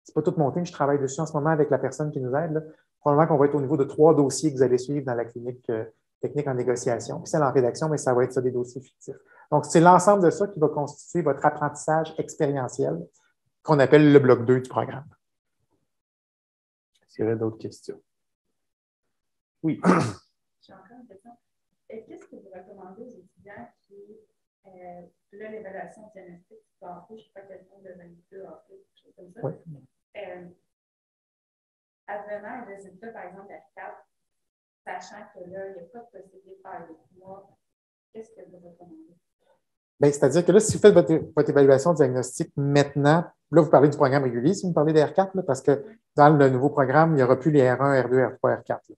[SPEAKER 5] C'est pas toute mon team, je travaille dessus en ce moment avec la personne qui nous aide. Là. Probablement qu'on va être au niveau de 3 dossiers que vous allez suivre dans la clinique technique en négociation. Puis celle en rédaction, mais ça va être ça, des dossiers fictifs. Donc, c'est l'ensemble de ça qui va constituer votre apprentissage expérientiel qu'on appelle le bloc 2 du programme.
[SPEAKER 3] Est-ce qu'il y aurait d'autres questions? Oui.
[SPEAKER 8] J'ai encore une question. Qu'est-ce que vous recommandez aux étudiants qui, là, l'évaluation diagnostique du barreau, je ne sais pas quel nombre de validité, quelque chose comme ça.
[SPEAKER 5] Oui.
[SPEAKER 8] Advenant un résultat, par exemple, à 4, sachant que là, il n'y a pas de possibilité de faire les mois, qu'est-ce que vous recommandez?
[SPEAKER 5] Bien, c'est-à-dire que là, si vous faites votre évaluation diagnostique maintenant, là, vous parlez du programme régulier, si vous me parlez des R4, là, parce que dans le nouveau programme, il n'y aura plus les R1, R2, R3, R4. Là.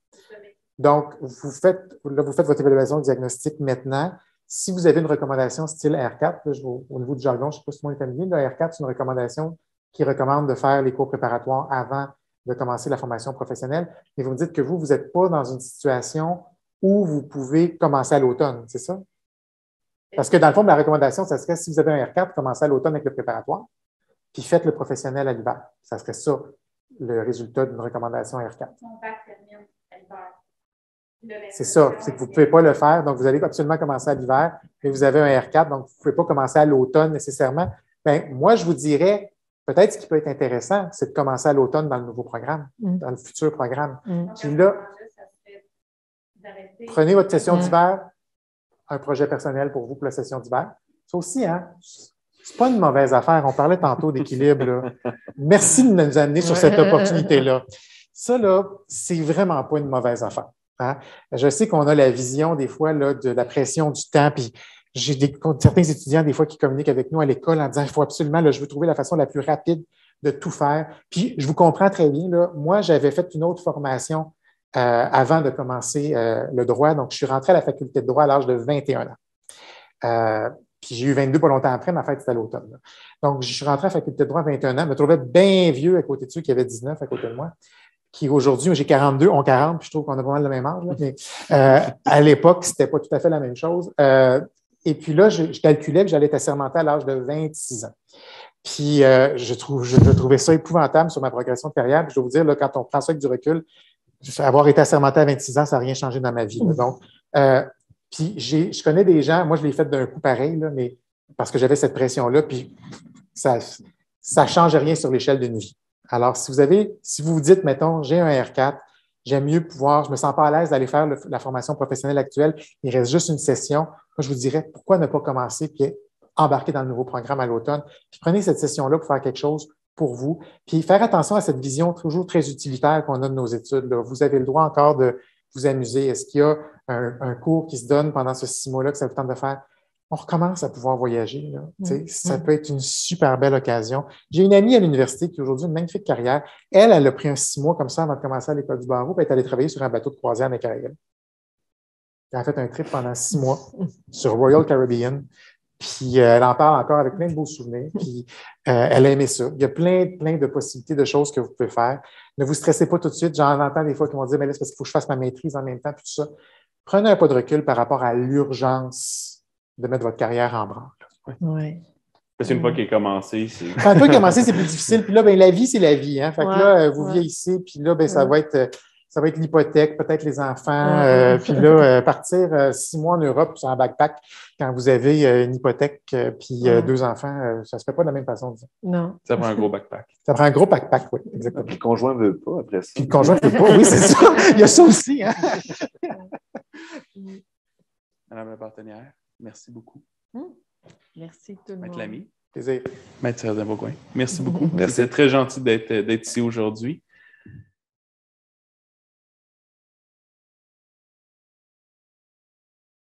[SPEAKER 5] Donc, vous faites votre évaluation diagnostique maintenant. Si vous avez une recommandation style R4, là, au niveau du jargon, je ne sais pas si tout le monde est familier, le R4, c'est une recommandation qui recommande de faire les cours préparatoires avant de commencer la formation professionnelle. Mais vous me dites que vous n'êtes pas dans une situation où vous pouvez commencer à l'automne, c'est ça? Parce que dans le fond, la recommandation, ça serait, si vous avez un R4, commencez à l'automne avec le préparatoire, puis faites le professionnel à l'hiver. Ça serait ça, le résultat d'une recommandation R4.
[SPEAKER 8] Son bac termine à l'hiver.
[SPEAKER 5] C'est ça, c'est que vous ne pouvez pas le faire. Donc, vous allez absolument commencer à l'hiver, mais vous avez un R4, donc vous ne pouvez pas commencer à l'automne nécessairement. Bien, moi, je vous dirais, peut-être ce qui peut être intéressant, c'est de commencer à l'automne dans le nouveau programme, dans le futur programme. Puis là, prenez votre session d'hiver, un projet personnel pour vous pour la session d'hiver. Ça aussi, hein, c'est pas une mauvaise affaire. On parlait tantôt d'équilibre. Là. Merci de nous amener sur cette opportunité-là. Ça, là, c'est vraiment pas une mauvaise affaire. Hein? Je sais qu'on a la vision, des fois, là, de la pression du temps, puis j'ai certains étudiants, des fois, qui communiquent avec nous à l'école en disant, il faut absolument, là, je veux trouver la façon la plus rapide de tout faire. Puis, je vous comprends très bien. Là. Moi, j'avais fait une autre formation avant de commencer le droit. Donc, je suis rentré à la faculté de droit à l'âge de 21 ans. Puis, j'ai eu 22 pas longtemps après, ma fête, c'était à l'automne. Là. Donc, je suis rentré à la faculté de droit à 21 ans. Je me trouvais bien vieux à côté de ceux qui avaient 19 à côté de moi. Qui aujourd'hui, j'ai 42, ont 40, puis je trouve qu'on a pas mal le même âge. Là, mais à l'époque, c'était pas tout à fait la même chose. Et puis là, je calculais que j'allais être assermenté à l'âge de 26 ans. Puis je trouvais ça épouvantable sur ma progression de carrière. Puis je dois vous dire, là, quand on prend ça avec du recul, avoir été assermenté à 26 ans, ça n'a rien changé dans ma vie. Là. Donc, puis je connais des gens, moi je l'ai fait d'un coup pareil, là, mais parce que j'avais cette pression-là, puis ça ne change rien sur l'échelle d'une vie. Alors, si vous vous dites, mettons, j'ai un R4, j'aime mieux pouvoir, je ne me sens pas à l'aise d'aller faire la formation professionnelle actuelle, il reste juste une session, moi je vous dirais, pourquoi ne pas commencer puis embarquer dans le nouveau programme à l'automne, puis prenez cette session-là pour faire quelque chose pour vous, puis faire attention à cette vision toujours très utilitaire qu'on a de nos études. Là. Vous avez le droit encore de vous amuser. Est-ce qu'il y a un cours qui se donne pendant ce 6 mois-là que ça vous tente de faire? On recommence à pouvoir voyager. Là. Ça peut être une super belle occasion. J'ai une amie à l'université qui a aujourd'hui une magnifique carrière. Elle a pris un 6 mois comme ça avant de commencer à l'école du barreau, puis elle est allée travailler sur un bateau de croisière dans les Caraïbes. Elle a fait un trip pendant 6 mois sur Royal Caribbean. Puis elle en parle encore avec plein de beaux souvenirs. Puis elle a aimé ça. Il y a plein de possibilités de choses que vous pouvez faire. Ne vous stressez pas tout de suite. J'en entends des fois qui vont dire, mais là, c'est parce qu'il faut que je fasse ma maîtrise en même temps, puis tout ça. Prenez un pas de recul par rapport à l'urgence de mettre votre carrière en branle.
[SPEAKER 2] Oui.
[SPEAKER 3] Parce qu'une fois qu'il est commencé, c'est...
[SPEAKER 5] Quand une fois qu'il est commencé, c'est plus difficile. Puis là, ben, la vie, c'est la vie. Hein? Fait que là, vous vieillissez, puis là, ben, ça va être l'hypothèque, peut-être les enfants. Puis là, partir 6 mois en Europe sur un backpack quand vous avez une hypothèque puis 2 enfants, ça ne se fait pas de la même façon.
[SPEAKER 2] Non.
[SPEAKER 3] Ça prend un gros backpack.
[SPEAKER 5] Ça prend un gros backpack, oui, exactement.
[SPEAKER 4] Puis le conjoint ne veut pas après ça.
[SPEAKER 5] Puis le conjoint ne veut pas, oui, c'est ça. Il y a ça aussi. Hein?
[SPEAKER 3] Madame la partenaire, merci beaucoup.
[SPEAKER 2] Merci tout le monde.
[SPEAKER 3] Maître Lamy.
[SPEAKER 5] Plaisir.
[SPEAKER 3] Maître Sardin-Bourgoin, merci beaucoup. C'était très gentil d'être ici aujourd'hui.